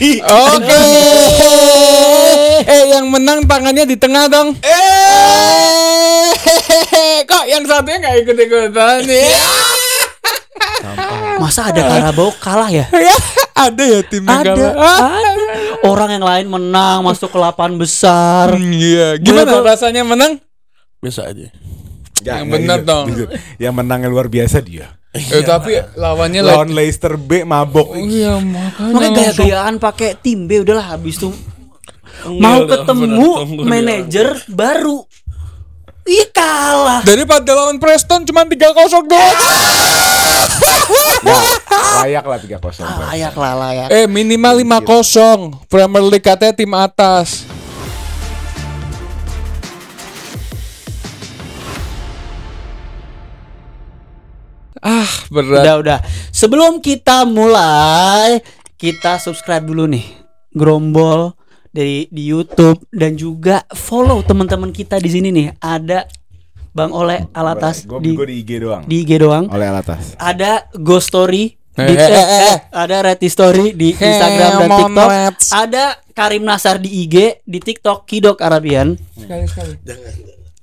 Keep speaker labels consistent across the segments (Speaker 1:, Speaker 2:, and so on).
Speaker 1: Oke. Yang menang tangannya di tengah dong. Kok yang satunya nggak ikut-ikutan nih?
Speaker 2: Masa ada Karabau kalah ya?
Speaker 1: Ya, ada ya tim yang
Speaker 2: Ada. Orang yang lain menang masuk ke 8 besar.
Speaker 1: Iya. Gimana rasanya menang?
Speaker 3: Biasa aja.
Speaker 1: Yang benar dong.
Speaker 4: Yang menangnya luar biasa dia.
Speaker 1: Tapi lawannya
Speaker 4: lawan Leicester B mabok.
Speaker 1: Iya,
Speaker 2: Makanya gaya-gayaan pakai tim B udahlah habis itu mau ketemu manajer baru. Ih kalah.
Speaker 1: Daripada lawan Preston cuma 3-0 doang.
Speaker 4: Layak lah 3-0.
Speaker 2: Layak lah layak.
Speaker 1: Minimal 5-0. Premier League katanya tim atas. Berat.
Speaker 2: Udah. Sebelum kita mulai, kita subscribe dulu nih Grombol di YouTube dan juga follow teman-teman kita di sini nih. Ada Bang Oleh Alatas
Speaker 4: di IG doang.
Speaker 2: Di IG doang.
Speaker 4: Oleh Alatas.
Speaker 2: Ada Ghost Story ada Reti Story di Instagram dan TikTok. Ada Karim Nasar di IG, di TikTok Kidok Arabian.
Speaker 1: Sekali.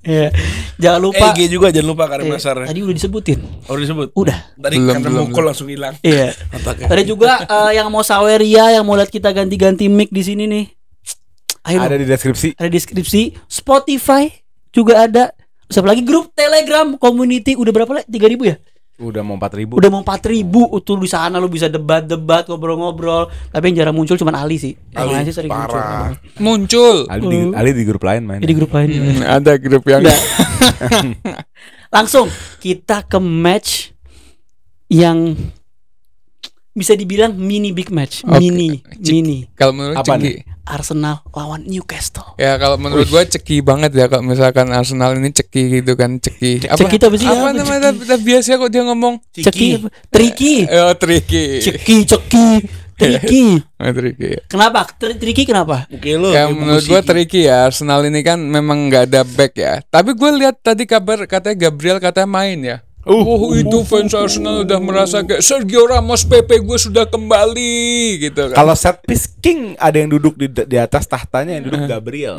Speaker 2: Iya. Jangan lupa
Speaker 3: IG juga jangan lupa Karim Nasar.
Speaker 2: Tadi udah disebutin.
Speaker 3: Oh disebut.
Speaker 2: Udah.
Speaker 3: Tadi karena mukul langsung hilang.
Speaker 2: Iya. Tadi juga yang mau saweria, yang mau lihat kita ganti-ganti mic di sini nih. Ayo
Speaker 4: ada di deskripsi.
Speaker 2: Ada di deskripsi. Spotify juga ada. Terus lagi grup Telegram community udah berapa lah? 3.000 ya?
Speaker 4: Udah mau 4.000.
Speaker 2: Udah mau 4.000. Tuh di sana lu bisa debat-debat, ngobrol-ngobrol. Tapi yang jarang muncul cuman Ali sih.
Speaker 3: Ali
Speaker 2: sih sering
Speaker 3: parah.
Speaker 1: Muncul.
Speaker 4: Ali di grup lain main.
Speaker 2: Di grup lain.
Speaker 1: Ada grup yang
Speaker 2: Langsung kita ke match yang bisa dibilang mini big match. Mini.
Speaker 1: Kalau menurut Ceki
Speaker 2: Arsenal lawan Newcastle.
Speaker 1: Ya kalau menurut gua ceki banget ya kalau misalkan Arsenal ini ceki gitu kan, ceki.
Speaker 2: Ceki itu apa sih?
Speaker 1: Apa namanya? Biasa kok dia ngomong
Speaker 2: ceki. Tricky.
Speaker 1: Tricky.
Speaker 2: Ceki.
Speaker 1: Tricky.
Speaker 2: Kenapa? Tricky kenapa?
Speaker 3: Oke lo.
Speaker 1: Ya menurut gua tricky ya. Arsenal ini kan memang nggak ada back ya. Tapi gua lihat tadi kabar katanya Gabriel katanya main ya. Itu fans Arsenal udah merasa kayak Sergio Ramos PP gue sudah kembali gitu kan.
Speaker 4: Kalau set piece king ada yang duduk di atas tahtanya, yang duduk Gabriel.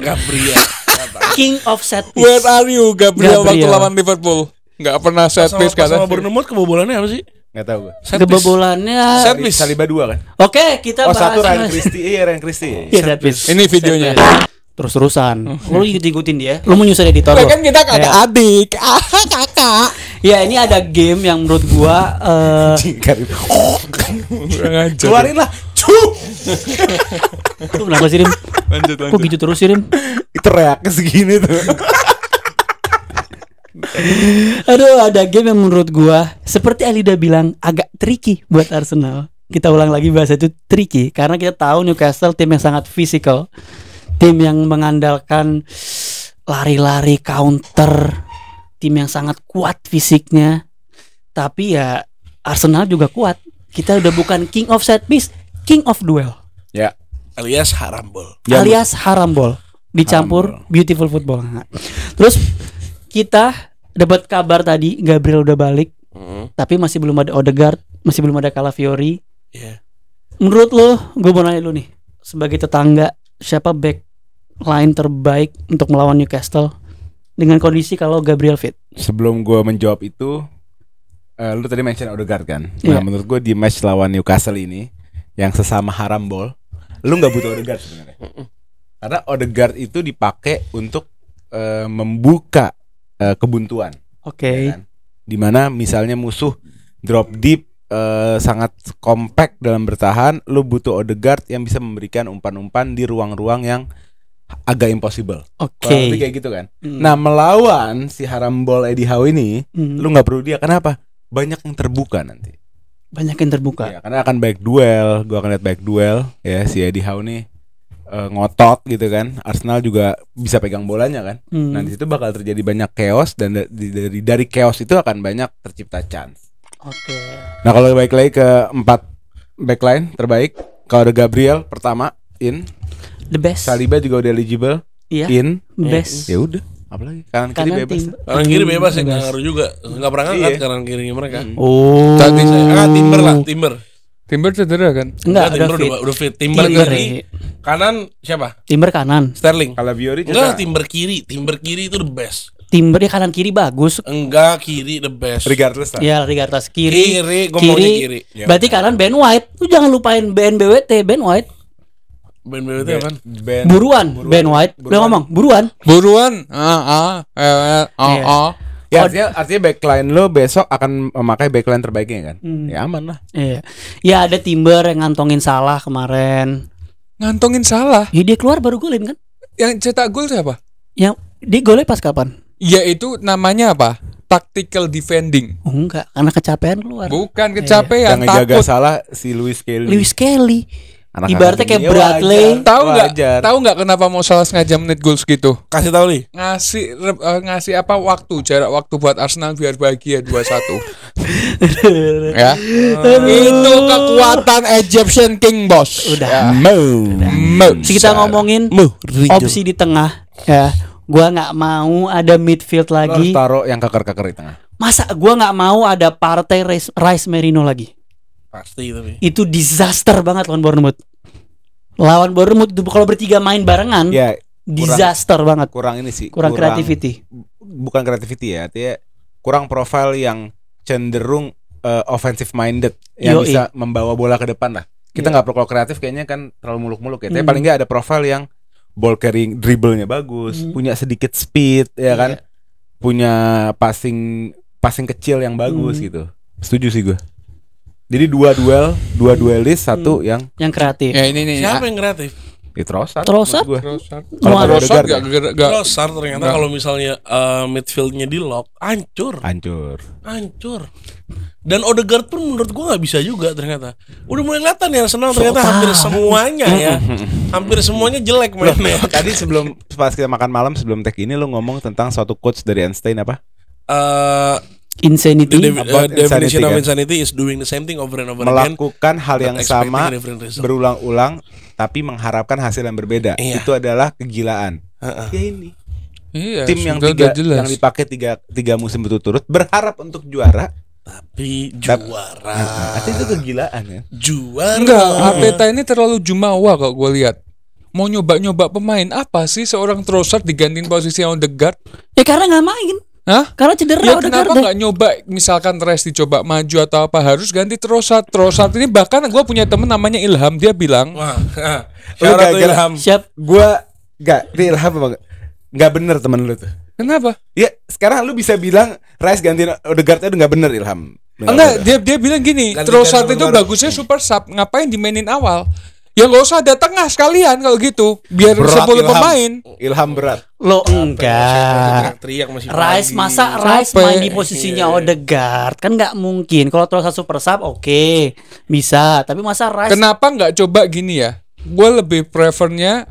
Speaker 2: King of set piece.
Speaker 1: Where are you Gabriel waktu lawan Liverpool? Nggak pernah set piece kata.
Speaker 3: Sama Bournemouth kebobolannya apa sih?
Speaker 4: Enggak tahu gue.
Speaker 2: Kebobolannya
Speaker 3: set piece.
Speaker 4: Saliba 2 kan?
Speaker 2: Oke, kita bahas.
Speaker 4: Satu Ryan Christie. Ryan Christie.
Speaker 2: Set piece.
Speaker 1: Ini videonya.
Speaker 2: Terus-terusan. Lu ikutin dia. Lu mau nyusul editor lu.
Speaker 1: Kan kita kakak adik. Kakak.
Speaker 2: Ya ini ada game yang menurut gua
Speaker 4: keluarin lah.
Speaker 2: Lu kenapa sih Rim?
Speaker 1: Lanjut.
Speaker 2: Kok gitu terus sih Rim?
Speaker 4: Itu reaknya segini tuh.
Speaker 2: Aduh, ada game yang menurut gua seperti Alida bilang agak tricky buat Arsenal. Kita ulang lagi bahasa itu tricky karena kita tahu Newcastle tim yang sangat physical. Tim yang mengandalkan lari-lari counter, tim yang sangat kuat fisiknya. Tapi ya Arsenal juga kuat. Kita udah bukan king of set piece, king of duel.
Speaker 4: Ya,
Speaker 3: alias harambol.
Speaker 2: Alias harambol dicampur beautiful football. Terus kita dapat kabar tadi Gabriel udah balik. Tapi masih belum ada Odegaard, masih belum ada Calafiori. Menurut lo, gue mau nanya lu nih, sebagai tetangga, siapa back line terbaik untuk melawan Newcastle dengan kondisi kalau Gabriel fit?
Speaker 4: Sebelum gue menjawab itu, lu tadi mention Odegaard kan? Nah, menurut gue di match lawan Newcastle ini yang sesama harambol, lu nggak butuh Odegaard sebenarnya. Karena Odegaard itu dipakai untuk membuka kebuntuan.
Speaker 2: Oke.
Speaker 4: Ya kan? Dimana misalnya musuh drop deep, sangat compact dalam bertahan, lu butuh Odegaard yang bisa memberikan umpan-umpan di ruang-ruang yang agak impossible.
Speaker 2: Oke.
Speaker 4: Kayak gitu kan. Nah, melawan si harambol Eddie Howe ini, lu nggak perlu dia. Kenapa? Banyak yang terbuka nanti.
Speaker 2: Banyak yang terbuka.
Speaker 4: Ya, karena akan back duel. Gua akan lihat back duel. Ya, si Eddie Howe nih ngotot gitu kan. Arsenal juga bisa pegang bolanya kan. Nah, di situ bakal terjadi banyak chaos dan dari chaos itu akan banyak tercipta chance.
Speaker 2: Oke.
Speaker 4: Nah, kalau balik lagi ke 4 backline terbaik, kalau ada Gabriel pertama in.
Speaker 2: The best.
Speaker 4: Saliba juga udah eligible.
Speaker 2: Iya.
Speaker 4: In.
Speaker 2: Best.
Speaker 4: Ya udah, apalagi kanan kiri bebas.
Speaker 3: Kanan kiri bebas ya, nggak ngaruh juga. Nggak pernah ngangkat kanan kirinya mereka.
Speaker 2: Oh.
Speaker 3: Tadi saya Timber lah, Timber.
Speaker 1: Timber cedera kan?
Speaker 2: Enggak,
Speaker 3: Timber
Speaker 2: fit.
Speaker 3: udah fit. Timber
Speaker 2: Timber,
Speaker 3: kiri. Kanan siapa?
Speaker 2: Timber kanan.
Speaker 3: Sterling.
Speaker 4: Kalau Biori
Speaker 3: Enggak, Timber kiri. Timber kiri itu the best.
Speaker 2: Timber ya kanan kiri bagus.
Speaker 3: Enggak, kiri the best.
Speaker 4: regardless lah.
Speaker 2: Ya Rigartas kiri.
Speaker 3: Kiri, gua maunya kiri.
Speaker 4: Ya
Speaker 2: Berarti kanan Ben White. Lu jangan lupain BNBWT, Ben White.
Speaker 3: Ben BWT apaan?
Speaker 4: Ben
Speaker 2: Buruan, Ben White. Lu ngomong, buruan.
Speaker 1: Buruan.
Speaker 4: Ya artinya backline lo besok akan memakai backline terbaiknya kan? Ya aman lah.
Speaker 2: Iya. Ya ada Timber yang ngantongin Salah kemarin.
Speaker 1: Ngantongin Salah.
Speaker 2: Ya dia keluar baru golin kan?
Speaker 1: Yang cetak gol siapa?
Speaker 2: Yang dia golnya pas kapan?
Speaker 1: Ya itu namanya apa? Tactical defending.
Speaker 2: Oh enggak, karena kecapean keluar.
Speaker 1: Bukan kecapean,
Speaker 4: Yang ngejaga
Speaker 1: takut.
Speaker 4: salah si Lewis Kelly.
Speaker 2: Lewis Kelly.
Speaker 4: Anak-anak
Speaker 2: Ibaratnya kayak
Speaker 4: dunia
Speaker 2: Bradley.
Speaker 4: wajar.
Speaker 1: Tahu nggak?
Speaker 4: Wajar.
Speaker 1: Tahu nggak kenapa mau Salah sengaja menit gol segitu?
Speaker 3: Kasih tahu nih.
Speaker 1: Ngasih apa waktu, jarak waktu buat Arsenal biar bahagia 2-1. Ya. Itu kekuatan Egyptian King, Bos.
Speaker 2: Udah.
Speaker 1: Ya.
Speaker 2: Terus kita ngomongin opsi di tengah ya. Gua nggak mau ada midfield
Speaker 4: Lo harus
Speaker 2: lagi.
Speaker 4: taruh yang keker-keker di tengah.
Speaker 2: Masa gua nggak mau ada partai Rice Merino lagi.
Speaker 3: Pasti tapi.
Speaker 2: Itu disaster banget lawan Bournemouth. Lawan Bournemouth itu kalau bertiga main barengan,
Speaker 4: Ya
Speaker 2: disaster banget.
Speaker 4: kurang ini sih.
Speaker 2: Kurang creativity.
Speaker 4: Bukan creativity ya, artinya kurang profile yang cenderung offensive minded yang
Speaker 2: Yoi.
Speaker 4: bisa membawa bola ke depan lah. Kita
Speaker 2: Iya.
Speaker 4: nggak perlu kalau kreatif kayaknya kan terlalu muluk-muluk ya. Tapi paling nggak ada profile yang ball carrying, dribblenya bagus, punya sedikit speed ya kan, punya passing kecil yang bagus gitu. Setuju sih gue. Jadi dua duelis, satu yang
Speaker 2: Yang kreatif.
Speaker 1: Ya ini nih.
Speaker 3: Siapa yang kreatif?
Speaker 4: Trossard.
Speaker 2: Trossard?
Speaker 4: menurut gua.
Speaker 1: Trossard.
Speaker 4: Kalau ada
Speaker 1: Trossard
Speaker 4: Odegaard
Speaker 1: gak
Speaker 3: Trossard ternyata kalau misalnya midfieldnya di lock, hancur. Dan Odegaard pun menurut gua nggak bisa juga ternyata. Udah mulai kelihatan ya Arsenal ternyata hampir semuanya ya. Hampir semuanya jelek mainnya.
Speaker 4: Tadi sebelum pas kita makan malam sebelum tag ini lo ngomong tentang suatu quotes dari Einstein apa?
Speaker 3: The
Speaker 2: Insanity.
Speaker 4: About
Speaker 3: definition
Speaker 4: insanity,
Speaker 3: of
Speaker 4: kan?
Speaker 3: insanity is doing the same thing over and over again.
Speaker 4: Melakukan hal yang
Speaker 3: but expecting
Speaker 4: sama
Speaker 3: a different result.
Speaker 4: berulang-ulang tapi mengharapkan hasil yang berbeda.
Speaker 3: Iya.
Speaker 4: Itu adalah kegilaan. Ya ini
Speaker 1: Iya,
Speaker 4: tim yang
Speaker 1: sudah jelas.
Speaker 4: yang dipakai tiga musim berturut-turut berharap untuk juara.
Speaker 3: Tapi juara.
Speaker 4: Artinya itu kegilaan ya.
Speaker 3: Juara.
Speaker 1: Enggak, Arteta ini terlalu jumawa kalau gue lihat. Mau nyoba-nyoba pemain apa sih seorang Trossard digantiin posisi Odegaard?
Speaker 2: Ya karena nggak main.
Speaker 1: Hah?
Speaker 2: Karena cedera
Speaker 1: Ya
Speaker 2: Odegaard.
Speaker 1: kenapa nggak nyoba misalkan Rice dicoba maju atau apa, harus ganti Trossard. Trossard ini bahkan gue punya temen namanya Ilham, dia bilang
Speaker 3: Wah.
Speaker 4: Lu
Speaker 3: Syarat
Speaker 4: gara-gara-
Speaker 3: Ilham.
Speaker 2: Siap.
Speaker 4: Gua Ilham apa nggak bener temen lu tuh.
Speaker 1: kenapa?
Speaker 4: Ya sekarang lu bisa bilang Rice gantiin Odegaard itu nggak bener Ilham.
Speaker 1: Enggak, dia bilang gini,
Speaker 3: Gantikan
Speaker 1: Trossard
Speaker 3: sama
Speaker 1: itu
Speaker 3: baru.
Speaker 1: bagusnya super sub, ngapain dimainin awal? Ya nggak usah ada tengah sekalian kalau gitu, biar
Speaker 4: Berat
Speaker 1: 10
Speaker 4: Ilham.
Speaker 1: pemain.
Speaker 4: Ilham berat.
Speaker 2: Lo enggak.
Speaker 3: Teriak masih
Speaker 2: Rice
Speaker 3: pagi.
Speaker 2: masa Rice
Speaker 1: Capek.
Speaker 2: main di posisinya Odegaard kan nggak mungkin. Kalau Trossard super sub oke, bisa. Tapi masa Rice
Speaker 1: Kenapa nggak coba gini ya? Gue lebih prefernya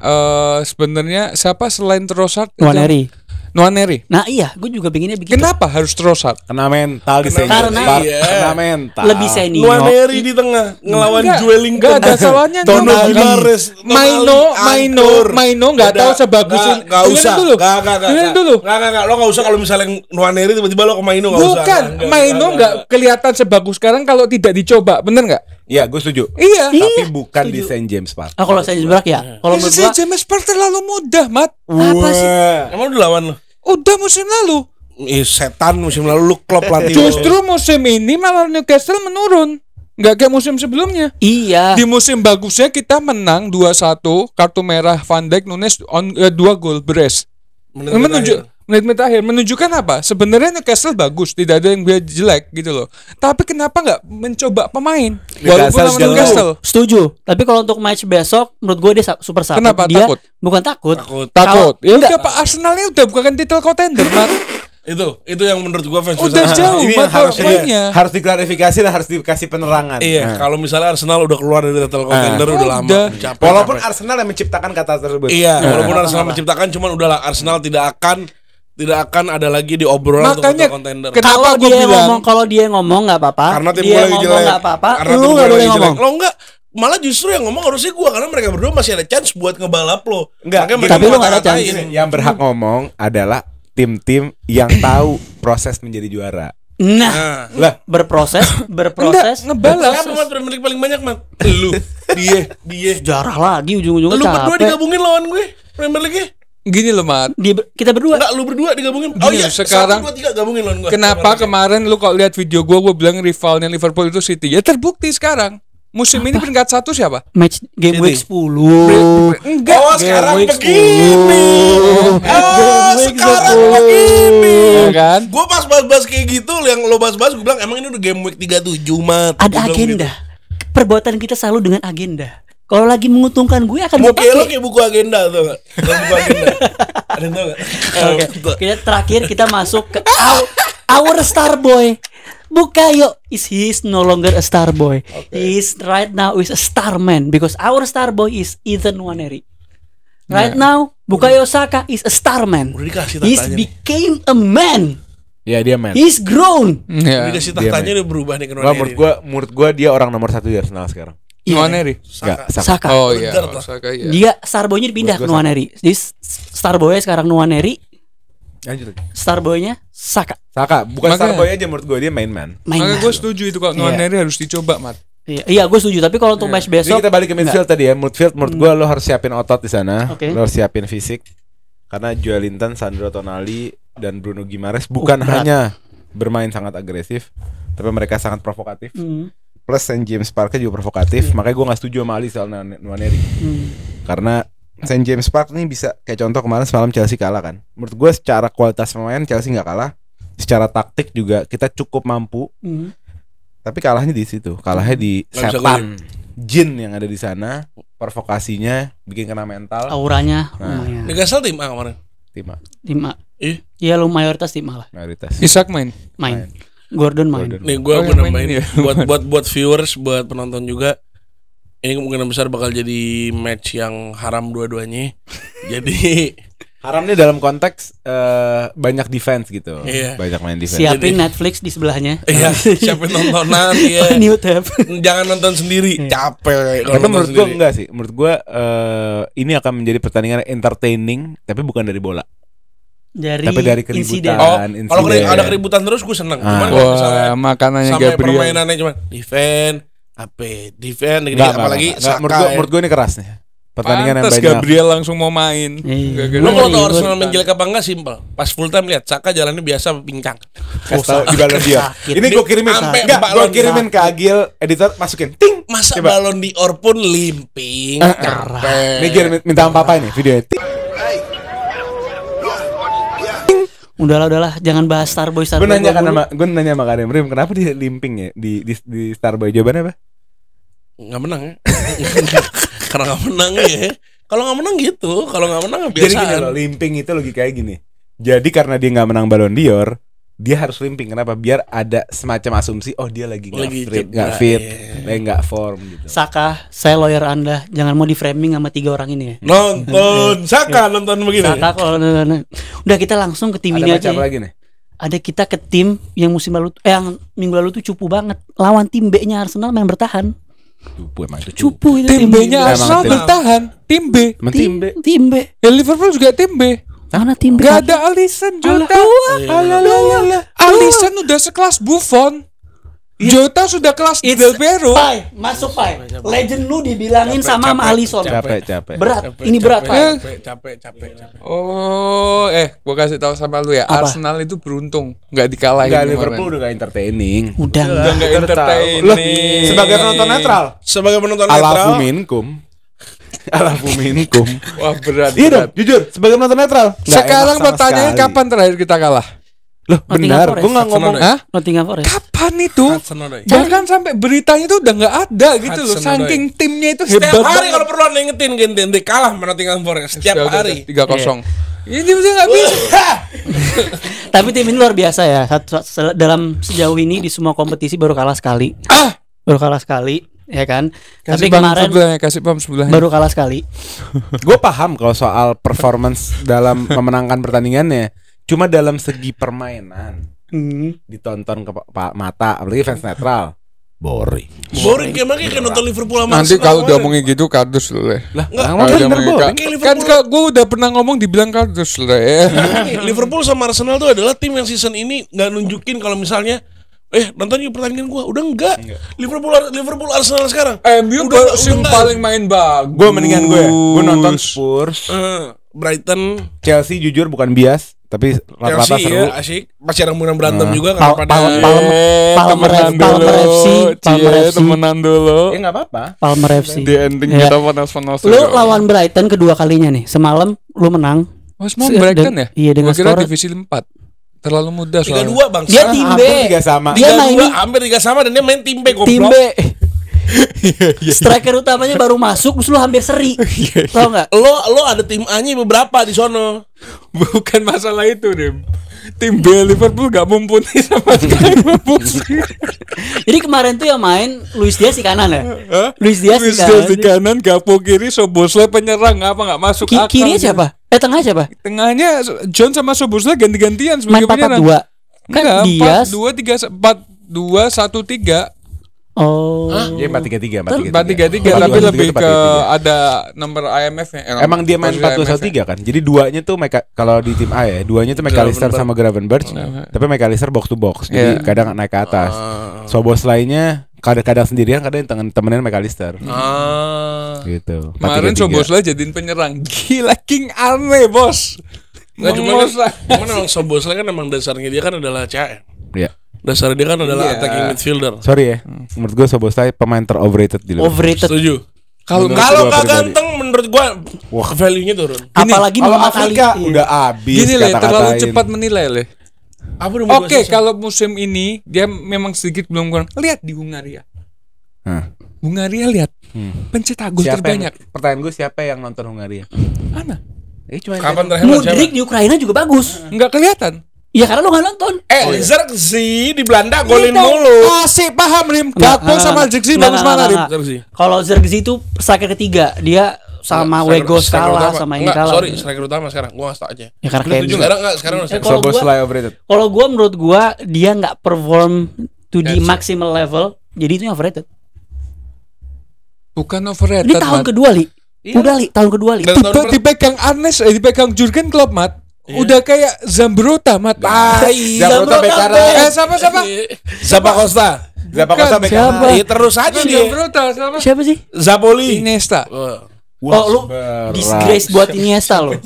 Speaker 1: sebenarnya siapa selain Trossard?
Speaker 2: Nwaneri.
Speaker 1: Nwaneri.
Speaker 2: Nah iya, gue juga pinginnya begitu.
Speaker 1: Kenapa harus Trossard?
Speaker 4: Kena mental di
Speaker 3: Kena
Speaker 4: Saint
Speaker 2: mental.
Speaker 4: James Park.
Speaker 3: Iya.
Speaker 4: Kena mental.
Speaker 2: Lebih senior.
Speaker 3: Nuaneri di tengah ngelawan
Speaker 1: Enggak,
Speaker 3: Joelinton.
Speaker 1: enggak ada salahnya.
Speaker 3: Tono
Speaker 1: Enggak.
Speaker 3: Guimares,
Speaker 1: Maino nggak tahu sebagusin.
Speaker 3: Enggak usah.
Speaker 1: Dengerin dulu.
Speaker 3: Enggak.
Speaker 1: Dengerin dulu.
Speaker 3: Enggak. Lo enggak usah kalau misalnya Nuaneri tiba-tiba lo ke Maino enggak usah.
Speaker 1: Bukan, Maino nggak kelihatan sebagus sekarang kalau tidak dicoba, bener nggak?
Speaker 4: Iya, gue setuju.
Speaker 1: Iya.
Speaker 4: Tapi bukan di Saint James Park.
Speaker 2: Ah, kalau saya jebak ya. Kalau menurut
Speaker 1: Si
Speaker 2: gua
Speaker 1: James Park terlalu mudah, Mat.
Speaker 2: apa sih?
Speaker 3: Emang udah lawan lo?
Speaker 1: Udah musim lalu.
Speaker 3: Setan musim lalu lu klop latih.
Speaker 1: Justru musim ini malah Newcastle menurun. Nggak kayak musim sebelumnya.
Speaker 2: Iya.
Speaker 1: Di musim bagusnya kita menang 2-1, kartu merah Van Dijk, Nunes 2 gol beres. Menit-menit akhir menunjukkan apa? Sebenarnya Newcastle bagus, tidak ada yang dia jelek gitu loh. Tapi kenapa nggak mencoba pemain? Walaupun
Speaker 4: Newcastle
Speaker 1: sama
Speaker 4: jauh.
Speaker 1: Newcastle.
Speaker 2: Setuju. Tapi kalau untuk match besok, menurut gue dia super sub.
Speaker 1: Kenapa?
Speaker 2: Dia
Speaker 1: Takut?
Speaker 2: bukan takut.
Speaker 1: Takut. Ya
Speaker 2: Enggak.
Speaker 1: udah Pak, Arsenalnya udah bukan title contender, Mat.
Speaker 3: Itu yang menurut gua fans
Speaker 1: Udah jauh
Speaker 4: Ini
Speaker 1: Mat,
Speaker 4: yang harus
Speaker 1: mainnya.
Speaker 4: harus diklarifikasi dan harus dikasih penerangan.
Speaker 3: Iya, kalau misalnya Arsenal udah keluar dari title contender udah lama.
Speaker 1: Udah.
Speaker 3: Capek,
Speaker 4: Walaupun
Speaker 3: capek.
Speaker 4: Arsenal yang menciptakan kata tersebut.
Speaker 3: Iya, walaupun Arsenal menciptakan, cuman udahlah Arsenal tidak akan ada lagi di obrolan untuk
Speaker 1: Makanya
Speaker 3: title contender.
Speaker 1: kenapa
Speaker 2: Kalau
Speaker 1: gue
Speaker 2: dia
Speaker 1: bilang
Speaker 2: ngomong, kalau dia ngomong nggak apa-apa.
Speaker 3: Karena tim
Speaker 2: dia
Speaker 3: gue lagi
Speaker 2: ngomong
Speaker 3: jelek.
Speaker 2: nggak apa-apa.
Speaker 3: Karena
Speaker 2: Lu
Speaker 3: tim gue
Speaker 2: nggak boleh
Speaker 3: lagi
Speaker 2: ngomong.
Speaker 3: jelek. Lo enggak, malah justru yang ngomong harusnya gue, karena mereka berdua masih ada chance buat ngebalap lo.
Speaker 4: Enggak,
Speaker 3: Makanya
Speaker 4: gitu.
Speaker 3: mereka
Speaker 2: Tapi lu nggak ada
Speaker 3: ngata-ngatain.
Speaker 2: chance.
Speaker 4: Yang berhak ngomong adalah tim-tim yang tahu proses menjadi juara.
Speaker 2: Nah,
Speaker 4: Lah,
Speaker 2: berproses.
Speaker 1: Enggak, ngebalas.
Speaker 3: Siapa Mat Premier League paling banyak Mat? Lu, dia.
Speaker 2: Sejarah lagi ujung-ujungnya
Speaker 3: Lu berdua
Speaker 2: capek.
Speaker 3: digabungin lawan gue Premier League-nya.
Speaker 1: Gini loh, Mat.
Speaker 2: Kita berdua.
Speaker 3: Enggak, lu berdua digabungin.
Speaker 1: Gini, sekarang
Speaker 3: 1, 2, 3 gabungin lawan gue.
Speaker 1: Kenapa kemarin lu kalau lihat video gue bilang rivalnya Liverpool itu City? Ya terbukti sekarang. Musim ini peringkat 1 siapa?
Speaker 2: Match game week 10.
Speaker 1: Enggak.
Speaker 3: Oh, sekarang
Speaker 2: week
Speaker 3: begini.
Speaker 2: 10.
Speaker 3: Oh,
Speaker 2: Game week
Speaker 3: sekarang
Speaker 2: 10.
Speaker 3: begini.
Speaker 1: Ya kan?
Speaker 3: Gue pas bahas-bahas kayak gitu, yang lo bahas-bahas, gue bilang emang ini udah game week 37 Mat. Gua
Speaker 2: Ada
Speaker 3: bilang
Speaker 2: agenda.
Speaker 3: gitu.
Speaker 2: Perbuatan kita selalu dengan agenda. Kalau lagi menguntungkan gue akan gue
Speaker 3: Mau kayak lo
Speaker 2: pakai.
Speaker 3: kayak buku agenda tuh gak? Buku agenda. Ada yang tau gak?
Speaker 2: Oke, kita terakhir kita masuk ke our star boy. Bukayo he's no longer a star boy. He's right now is a star man because our star boy is Ethan Nwaneri. Right now Bukayo Saka is a star man.
Speaker 3: Udah dikasih
Speaker 2: He's
Speaker 3: tahtanya nih.
Speaker 2: became a man.
Speaker 4: ya dia man.
Speaker 2: He's grown.
Speaker 1: Ya.
Speaker 3: Udah dikasih tahtanya udah berubah nih ke
Speaker 4: Wah, menurut gua dia orang nomor 1 di Arsenal sekarang.
Speaker 1: Nwaneri.
Speaker 4: Enggak,
Speaker 2: Saka.
Speaker 1: Oh iya,
Speaker 3: Bener tuh.
Speaker 1: Saka iya.
Speaker 2: Dia star boy-nya dipindah ke
Speaker 4: Buat gua
Speaker 2: Nwaneri. Jadi star boy sekarang Nwaneri,
Speaker 4: Lanjut lagi.
Speaker 2: star boy-nya Saka.
Speaker 4: Saka, bukan
Speaker 1: Makanya-
Speaker 4: Starboy aja menurut gua dia main man.
Speaker 2: Main.
Speaker 1: Makanya gue setuju itu kalau
Speaker 2: Iya.
Speaker 1: Nwaneri harus dicoba, Mat.
Speaker 2: Iya, gue setuju. Tapi kalau untuk match
Speaker 4: Jadi
Speaker 2: besok,
Speaker 4: kita balik ke midfield tadi ya. Midfield menurut gua lo harus siapin otot di sana.
Speaker 2: Oke.
Speaker 4: Lo harus siapin fisik. Karena Joelinton, Sandro Tonali dan Bruno Guimaraes bukan
Speaker 2: berat.
Speaker 4: hanya bermain sangat agresif, tapi mereka sangat provokatif.
Speaker 2: Hmm.
Speaker 4: Plus Saint James Park juga provokatif. Makanya gua nggak setuju sama Ali soal Nwaneri. Karena Saint James Park ini bisa kayak contoh kemarin semalam Chelsea kalah kan. Menurut gue secara kualitas pemain Chelsea nggak kalah. Secara taktik juga kita cukup mampu. Tapi kalahnya di situ. Kalahnya di
Speaker 3: Nggak bisa
Speaker 4: setan jin yang ada di sana. Provokasinya bikin kena mental.
Speaker 2: Auranya
Speaker 4: Nah.
Speaker 2: lumayan.
Speaker 3: Newcastle tim A kemarin.
Speaker 4: Tim A,
Speaker 2: 5.
Speaker 3: Ih,
Speaker 2: Iya, lu mayoritas tim malah
Speaker 4: mayoritas.
Speaker 1: Isak main.
Speaker 2: main. Gordon main.
Speaker 4: Gordon.
Speaker 3: nih gue
Speaker 1: Oh, yang main
Speaker 3: nambahin
Speaker 1: dia.
Speaker 3: buat viewers, buat penonton juga. Ini kemungkinan besar bakal jadi match yang haram dua-duanya. Jadi
Speaker 4: Haramnya dalam konteks banyak defense gitu.
Speaker 3: Iya.
Speaker 4: Banyak main defense.
Speaker 2: Siapin
Speaker 3: Jadi-
Speaker 2: Netflix di sebelahnya.
Speaker 3: ya siapin tontonan ya.
Speaker 2: New tab.
Speaker 3: Jangan nonton sendiri, capek kalau
Speaker 4: Tapi
Speaker 3: nonton
Speaker 4: menurut gue
Speaker 3: sendiri.
Speaker 4: enggak sih. Menurut gue ini akan menjadi pertandingan entertaining, tapi bukan dari bola. Tapi dari keributan.
Speaker 2: insiden.
Speaker 3: Oh,
Speaker 4: insiden.
Speaker 3: kalau ada keributan terus gue seneng. Cuman kalau misalnya
Speaker 1: Wah, makanannya
Speaker 3: sampai
Speaker 1: Gabriel.
Speaker 3: permainannya cuma defend, defend,
Speaker 4: Enggak,
Speaker 3: apalagi
Speaker 4: enggak.
Speaker 3: Saka.
Speaker 4: Menurut gue ini keras nih. Pertandingan yang
Speaker 1: Pantes
Speaker 4: banyak.
Speaker 1: Gabriel langsung mau main.
Speaker 2: Iya.
Speaker 1: Gara-gara
Speaker 3: Lu kalau tau
Speaker 2: Ngeri,
Speaker 3: Arsenal
Speaker 2: gua-
Speaker 3: main jelek apa enggak simpel. Pas full time lihat Saka jalannya biasa pincang.
Speaker 4: Kasih tahu di Ballon d'Or.
Speaker 2: Sakit.
Speaker 4: Ini gue kirimin.
Speaker 3: Sampai
Speaker 4: Enggak, gue
Speaker 3: Ballon
Speaker 4: kirimin ke Agil, editor masukin. Ting.
Speaker 3: Masa
Speaker 4: Coba.
Speaker 3: Ballon d'Or pun limping, capek.
Speaker 4: Nih Gil minta sama papa ini videonya. Ting.
Speaker 2: Udahlah, jangan bahas Starboy.
Speaker 4: Gue nanya kan sama Karim, Rim, kenapa dia limping ya di Starboy? Jawabannya apa?
Speaker 3: Nggak menang ya. Karena nggak menang ya. Kalau nggak menang gitu, kalau nggak menang ya
Speaker 4: Jadi gini
Speaker 3: biasa.
Speaker 4: loh, limping itu logikanya gini. Jadi karena dia nggak menang Ballon d'Or, dia harus limping. Kenapa? Biar ada semacam asumsi, oh dia lagi
Speaker 3: Lagi
Speaker 4: nggak
Speaker 3: cedera,
Speaker 4: fit,
Speaker 3: iya.
Speaker 4: lagi nggak form gitu.
Speaker 2: Saka, saya lawyer Anda, jangan mau di framing sama 3 orang ini ya.
Speaker 3: Nonton Saka nonton begini.
Speaker 2: Saka kalau udah kita langsung ke tim
Speaker 4: Ada
Speaker 2: ini
Speaker 4: macam
Speaker 2: aja. ya.
Speaker 4: lagi nih.
Speaker 2: Ada kita ke tim yang musim lalu yang minggu lalu tuh cupu banget. Lawan tim B-nya Arsenal yang bertahan.
Speaker 4: Cupu emang itu.
Speaker 2: Cupu itu
Speaker 1: Tim B-nya
Speaker 4: Emang
Speaker 1: Arsenal
Speaker 4: tim-
Speaker 1: bertahan. Tim B.
Speaker 4: Emang tim B.
Speaker 2: Tim B.
Speaker 1: Ya Liverpool juga tim B.
Speaker 2: Mana tim B?
Speaker 1: Gak ada Alisson, Jota. Alisson udah sekelas Buffon. Jota sudah kelas Del Piero.
Speaker 2: Pai, masuk Pai. Legend lu dibilangin sama Alisson.
Speaker 4: Capek.
Speaker 2: Berat, ini berat Pai.
Speaker 3: Capek.
Speaker 1: Oh, gua kasih tahu sama lu ya,
Speaker 2: Apa?
Speaker 1: Arsenal itu beruntung nggak dikalahin
Speaker 4: Enggak,
Speaker 1: kemarin.
Speaker 4: Liverpool udah gak entertaining.
Speaker 2: Udah
Speaker 1: Udah nggak entertaining.
Speaker 4: Loh, sebagai penonton netral.
Speaker 3: Sebagai penonton
Speaker 4: Alafu
Speaker 3: netral,
Speaker 4: minkum. Alafu minkum.
Speaker 1: Wah berat.
Speaker 4: Iya dong,
Speaker 1: berat.
Speaker 4: jujur sebagai penonton netral. Nggak
Speaker 1: Sekarang
Speaker 4: enak sama
Speaker 1: pertanyaannya
Speaker 4: sekali.
Speaker 1: kapan terakhir kita kalah?
Speaker 4: Loh,
Speaker 2: Nottingham
Speaker 4: benar.
Speaker 2: Forest.
Speaker 4: Gue nggak ngomong.
Speaker 3: Hudson
Speaker 1: Hah?
Speaker 2: Nottingham Forest.
Speaker 1: Kapan itu?
Speaker 3: Hudson Odoi.
Speaker 1: Bahkan sampai beritanya itu udah nggak ada gitu loh.
Speaker 3: Hudson
Speaker 1: Saking timnya itu
Speaker 3: Setiap
Speaker 1: hebat
Speaker 3: hari
Speaker 1: banget.
Speaker 3: kalau perlu anda ingetin Gente kalah sama Nottingham Forest setiap hari.
Speaker 1: 3-0. Ini udah nggak bisa.
Speaker 2: Tapi tim ini luar biasa ya. Dalam sejauh ini di semua kompetisi baru kalah sekali. Baru kalah sekali, ya kan? Tapi kemarin
Speaker 1: kasih pam sebelahnya.
Speaker 2: baru kalah sekali.
Speaker 4: Gue paham kalau soal performance dalam memenangkan pertandingannya. Cuma dalam segi permainan ditonton ke mata, apalagi fans netral. Boring.
Speaker 3: Boring kayak makanya kayak nonton Liverpool sama
Speaker 1: Nanti
Speaker 3: Arsenal
Speaker 1: kalau
Speaker 3: kemarin.
Speaker 1: diomongin gitu kardus lu Le.
Speaker 3: Enggak,
Speaker 1: Kalau
Speaker 4: bener
Speaker 1: diomongin
Speaker 4: boring.
Speaker 3: Kayak
Speaker 1: kan
Speaker 3: Liverpool.
Speaker 1: gue udah pernah ngomong dibilang kardus Le.
Speaker 3: Liverpool sama Arsenal tuh adalah tim yang season ini nggak nunjukin kalau misalnya nonton yuk pertandingan gua. Udah enggak. Liverpool Arsenal sekarang.
Speaker 1: MU
Speaker 3: udah
Speaker 1: musim
Speaker 3: enggak.
Speaker 1: paling main bagus.
Speaker 4: Gue mendingan gue nonton Spurs,
Speaker 3: Brighton,
Speaker 4: Chelsea jujur bukan bias, tapi rata-rata
Speaker 3: Chelsea
Speaker 4: seru.
Speaker 3: ya asik. Masih ada yang berantem juga kan pada
Speaker 1: temenan
Speaker 2: Palmer
Speaker 1: dulu,
Speaker 2: FC, Palmer
Speaker 1: Cie,
Speaker 2: FC.
Speaker 1: temenan dulu.
Speaker 4: Ya nggak apa-apa.
Speaker 2: Palmer FC.
Speaker 1: Di ending
Speaker 2: Ya.
Speaker 1: kita panas-panas.
Speaker 2: Lu lawan Brighton kedua kalinya nih. Semalam lu menang.
Speaker 1: Oh, semua Brighton ya?
Speaker 2: Iya, dengan
Speaker 1: Gua kira
Speaker 2: skor
Speaker 1: divisi 4. Terlalu mudah soalnya.
Speaker 3: 3-2 bang.
Speaker 2: Dia tim B.
Speaker 4: Hampir tiga sama.
Speaker 2: Dia
Speaker 3: 3-2
Speaker 2: mainin
Speaker 3: hampir 3 sama dan dia main tim B
Speaker 2: tim
Speaker 3: goblok.
Speaker 2: B. Striker utamanya baru masuk, terus lu hampir seri. Tahu nggak?
Speaker 3: Lo ada tim A-nya beberapa di sono.
Speaker 1: Bukan masalah itu, Dim. Tim B Liverpool gak mumpuni sama sekali.
Speaker 2: Jadi kemarin tuh yang main Luis Diaz di kanan ya?
Speaker 1: Hah?
Speaker 2: Luis Diaz di
Speaker 1: Luis Diaz di
Speaker 2: kanan.
Speaker 1: kanan, Gakpo kiri, Soboslai penyerang, apa nggak masuk akal?
Speaker 2: Kirinya siapa? Tengahnya siapa?
Speaker 1: Tengahnya John sama Soboslai ganti-gantian
Speaker 2: Main
Speaker 1: sebagai penyerang.
Speaker 2: 4-4-2. Kan
Speaker 1: Enggak,
Speaker 2: Diaz.
Speaker 1: 4-2-3-4-2-1-3.
Speaker 2: Oh.
Speaker 4: Dia 4-3-3,
Speaker 1: 4-3-3 tapi lebih ke ada nomor IMF-nya.
Speaker 4: Emang dia main 4-2-1-3 kan. Jadi duanya tuh kalau di tim A ya, duanya tuh McAllister sama Gravenberch. Tapi McAllister box to box. Jadi kadang naik ke atas. Soboslai-nya kadang-kadang sendirian, kadang temenin McAllister. Gitu.
Speaker 1: Kemarin
Speaker 4: 4-3-3.
Speaker 1: Soboslai jadiin penyerang. Gila King aneh, Bos.
Speaker 3: Nggak cuman emang Soboslai kan emang dasarnya dia kan adalah CM.
Speaker 4: Iya.
Speaker 3: Dasarnya dia kan adalah
Speaker 1: Iya.
Speaker 3: attacking midfielder.
Speaker 4: Sorry ya, menurut gue Soboslai pemain teroverrated di Liverpool.
Speaker 2: Overrated.
Speaker 3: Setuju.
Speaker 1: Kalau
Speaker 3: Kalau
Speaker 4: gua
Speaker 3: nggak
Speaker 4: pribadi.
Speaker 3: ganteng menurut gua value-nya turun.
Speaker 2: Apalagi
Speaker 4: Kalau
Speaker 2: Muhammad Ali.
Speaker 4: Afrika udah abis
Speaker 1: gini Le, terlalu
Speaker 4: kata-katain.
Speaker 1: cepat menilai Le.
Speaker 3: Apa udah mau
Speaker 1: Oke,
Speaker 3: gua
Speaker 1: kalau musim ini dia memang sedikit belum kurang. Lihat di Hungaria.
Speaker 4: Hah.
Speaker 1: Hungaria lihat. Pencetak gol
Speaker 4: Siapa
Speaker 1: terbanyak.
Speaker 4: pertanyaan gue siapa yang nonton Hungaria?
Speaker 1: Mana?
Speaker 4: Cuma
Speaker 3: kapan terakhir lawan siapa?
Speaker 2: Mudrik di Ukraina juga bagus.
Speaker 1: Enggak kelihatan.
Speaker 2: Ya karena lu gak nonton.
Speaker 3: Zirkzee di Belanda golin mulu.
Speaker 1: Asik paham Rim. Gakpo sama Zirkzee bagus mana Rim?
Speaker 3: Zirkzee.
Speaker 2: Kalau Zirkzee itu striker ketiga, dia sama Wego kalah, sama ini kalah.
Speaker 3: Sorry, striker utama sekarang. Gua ngasih tau aja.
Speaker 2: Ya karena
Speaker 3: Udah
Speaker 2: kayak
Speaker 3: setuju sekarang enggak? Sekarang udah
Speaker 2: kalau gua-
Speaker 4: Soboslai overrated.
Speaker 2: Kalau gua menurut gua dia nggak perform to the maximal level, jadi itu yang overrated.
Speaker 1: Bukan overrated.
Speaker 2: Ini tahun kedua Li. Udah Li, tahun kedua Li.
Speaker 3: Dan tahun
Speaker 1: Tuh dipegang Arnes, dipegang Jurgen Klopp Mat. Udah kayak Zambrota Mat.
Speaker 4: Zambrota bek kanan.
Speaker 1: Siapa?
Speaker 3: Zappa Costa.
Speaker 4: Zappa Costa bek
Speaker 2: Siapa?
Speaker 4: kanan.
Speaker 3: Iya terus aja dia.
Speaker 1: Zambrota siapa?
Speaker 2: Siapa sih?
Speaker 3: Zapoli.
Speaker 1: Iniesta.
Speaker 2: Oh, lu disgrace buat Iniesta lo.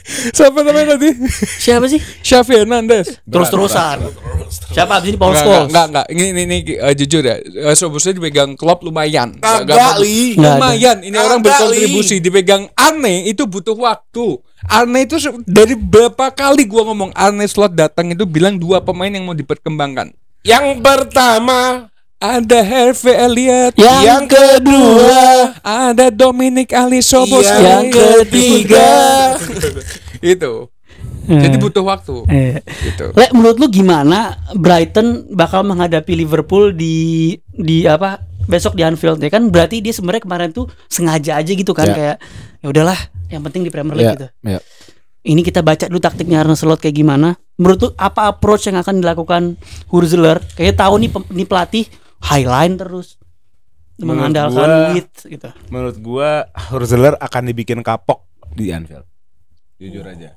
Speaker 1: Siapa namanya tadi?
Speaker 2: Siapa sih?
Speaker 1: Xavi Hernandez.
Speaker 2: Terus-terusan. Siapa abis ini Paul Scholes?
Speaker 1: Enggak. Ini jujur ya. Soboslai dipegang Klopp lumayan.
Speaker 3: Kagak, Li.
Speaker 2: Nggak ada.
Speaker 1: Lumayan. Ini orang
Speaker 3: Kagak,
Speaker 1: berkontribusi. Dipegang Arne itu butuh waktu. Arne itu dari berapa kali gua ngomong Arne Slot datang itu bilang 2 pemain yang mau diperkembangkan.
Speaker 3: Yang pertama
Speaker 1: Ada Harvey Elliott.
Speaker 2: Yang kedua,
Speaker 1: Ada Dominic Ali Soboslai.
Speaker 2: yang ketiga.
Speaker 1: Itu. Jadi butuh waktu. Gitu.
Speaker 2: Le, menurut lu gimana Brighton bakal menghadapi Liverpool di apa besok di Anfield ya kan berarti dia sebenarnya kemarin tuh sengaja aja gitu kan
Speaker 4: Ya.
Speaker 2: kayak ya udahlah yang penting di Premier League gitu.
Speaker 4: Ya.
Speaker 2: Ini kita baca dulu taktiknya Arne Slot kayak gimana. Menurut lu apa approach yang akan dilakukan Hurzeler? Kayaknya tahu nih pelatih highline terus
Speaker 4: Menurut
Speaker 2: mengandalkan
Speaker 4: gua-
Speaker 2: width gitu.
Speaker 4: Menurut gua Hurzeler akan dibikin kapok di Anfield. Jujur aja.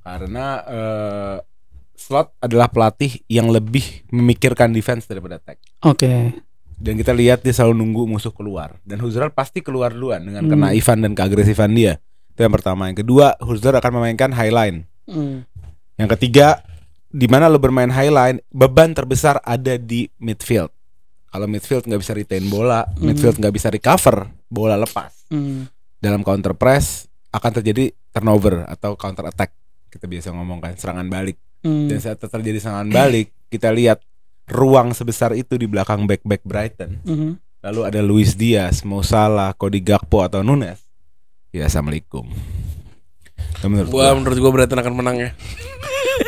Speaker 4: Karena Slot adalah pelatih yang lebih memikirkan defense daripada attack.
Speaker 2: Oke.
Speaker 4: Dan kita lihat dia selalu nunggu musuh keluar. Dan Hurzeler pasti keluar duluan dengan kenaifan dan keagresifan dia. Itu yang pertama. Yang kedua, Hurzeler akan memainkan highline. Yang ketiga, di mana lo bermain highline, beban terbesar ada di midfield. Kalau midfield nggak bisa retain bola, midfield nggak bisa recover bola lepas. Dalam counter press akan terjadi turnover atau counter attack. Kita biasa ngomongkan serangan balik. Dan saat terjadi serangan balik, kita lihat ruang sebesar itu di belakang back Brighton. Lalu ada Luis Diaz, Mo Salah, Cody Gakpo atau Nunes. Ya, assalamualaikum. Dan
Speaker 3: menurut gua Brighton akan menang ya.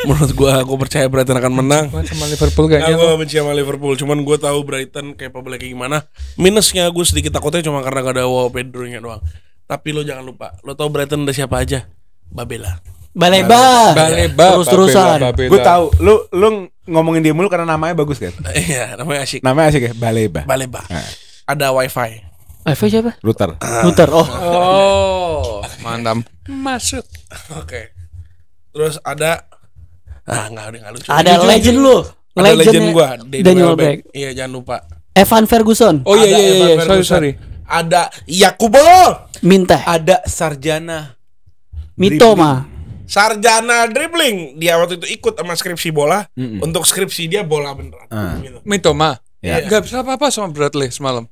Speaker 3: Menurut gua, aku percaya Brighton akan menang.
Speaker 1: Sama Liverpool kayaknya.
Speaker 3: Aku benci sama Liverpool, cuman gue tahu Brighton capable kayak gimana. Minusnya gue sedikit takutnya cuma karena gak ada Pedro-nya doang. Tapi lo jangan lupa, lo tahu Brighton ada siapa aja? Babela.
Speaker 2: Baleba. Terus-terusan.
Speaker 4: Gue tahu lu ngomongin dia mulu karena namanya bagus kan?
Speaker 3: Iya, namanya asik.
Speaker 4: Namanya asik ya, Baleba.
Speaker 3: Baleba.
Speaker 4: Nah.
Speaker 3: Ada wifi.
Speaker 2: wifi siapa?
Speaker 4: Router.
Speaker 2: Router. Oh.
Speaker 1: Oh, mantap. Masuk.
Speaker 3: Oke. Terus ada enggak lucu.
Speaker 2: Ada legend lu.
Speaker 3: Ada legend gua,
Speaker 2: Daniel Welbeck.
Speaker 3: Iya, jangan lupa.
Speaker 2: Evan Ferguson.
Speaker 1: Oh iya
Speaker 3: Ada
Speaker 1: iya
Speaker 3: Evan
Speaker 1: iya,
Speaker 3: Ferguson.
Speaker 1: sorry.
Speaker 3: Ada Yakubo.
Speaker 2: Minta.
Speaker 4: Ada Sarjana
Speaker 2: Mitoma.
Speaker 3: Sarjana dribbling. Dia waktu itu ikut sama skripsi bola. Untuk skripsi dia bola beneran. Gitu.
Speaker 1: Mitoma.
Speaker 4: Ya.
Speaker 1: Gak bisa apa-apa sama Bradley semalam.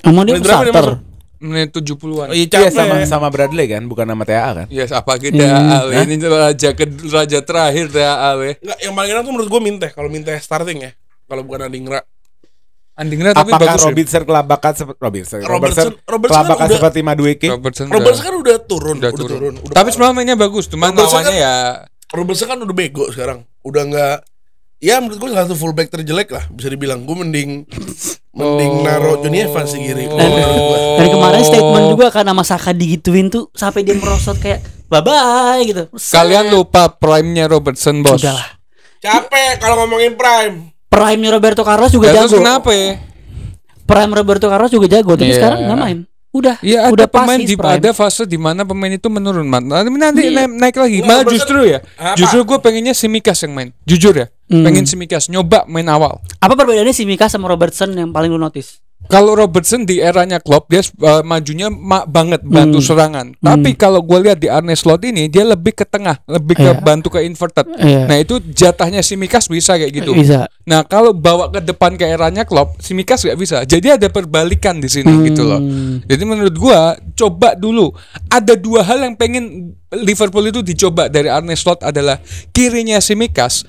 Speaker 2: Emang dia
Speaker 3: Menit berapa dia
Speaker 2: starter.
Speaker 3: masuk?
Speaker 1: Menit 70-an.
Speaker 3: Oh, iya,
Speaker 4: Iya
Speaker 3: capek.
Speaker 4: sama Bradley kan, bukan nama TA kan?
Speaker 1: Ya apa kita ini raja terakhir Ale.
Speaker 3: Enggak, yang paling enak tuh menurut gue Minteh. Kalau Minteh starting ya. Kalau bukan Adingra.
Speaker 1: Andingnya tapi
Speaker 4: Apakah
Speaker 1: bagus.
Speaker 4: Robinson kelabakan seperti
Speaker 3: Robertson
Speaker 4: kelabakan
Speaker 3: kan udah-
Speaker 4: seperti Madueke?
Speaker 1: Robertson
Speaker 3: Robertson kan udah turun.
Speaker 1: udah
Speaker 3: Udah turun. Udah
Speaker 1: Tapi
Speaker 3: parah.
Speaker 1: semalam mainnya bagus, cuman
Speaker 3: Robertson
Speaker 1: lawannya
Speaker 3: kan-
Speaker 1: ya
Speaker 3: Robertson kan udah bego sekarang. Udah enggak. Ya menurut gue salah satu fullback terjelek lah. Bisa dibilang. Gue mending naro Johnny Evans di kiri.
Speaker 2: Dan kemarin statement juga kan sama Saka digituin tuh sampai dia merosot kayak bye bye gitu.
Speaker 1: kalian lupa prime-nya Robertson, bos.
Speaker 2: Udahlah.
Speaker 3: Capek kalau ngomongin prime.
Speaker 2: Prime-nya Roberto Carlos juga
Speaker 1: Terus
Speaker 2: jago.
Speaker 1: kenapa ya?
Speaker 2: Prime Roberto Carlos juga jago, tapi
Speaker 1: Iya.
Speaker 2: sekarang nggak main. Udah,
Speaker 1: Iya,
Speaker 2: udah
Speaker 1: ada pemain
Speaker 2: pasti
Speaker 1: di
Speaker 2: Prime.
Speaker 1: ada fase di mana pemain itu menurun, man. Nanti naik lagi.
Speaker 3: Nggak,
Speaker 1: Malah
Speaker 3: Robertson-
Speaker 1: justru ya.
Speaker 3: Apa?
Speaker 1: Justru gue pengennya Simikas yang main. Jujur ya. Pengen Simikas nyoba main awal.
Speaker 2: Apa perbedaannya Simikas sama Robertson yang paling lu notice?
Speaker 1: Kalau Robertson di eranya Klopp dia majunya banget bantu serangan. Tapi kalau gue lihat di Arne Slot ini dia lebih ke tengah, lebih ke
Speaker 2: Iya.
Speaker 1: bantu ke inverted.
Speaker 2: Iya.
Speaker 1: Nah itu jatahnya Simikas bisa kayak gitu.
Speaker 2: Bisa.
Speaker 1: Nah kalau bawa ke depan ke eranya Klopp, Simikas nggak bisa. Jadi ada perbalikan di sini gitu loh. Jadi menurut gua coba dulu. Ada dua hal yang pengen Liverpool itu dicoba dari Arne Slot adalah kirinya Simikas,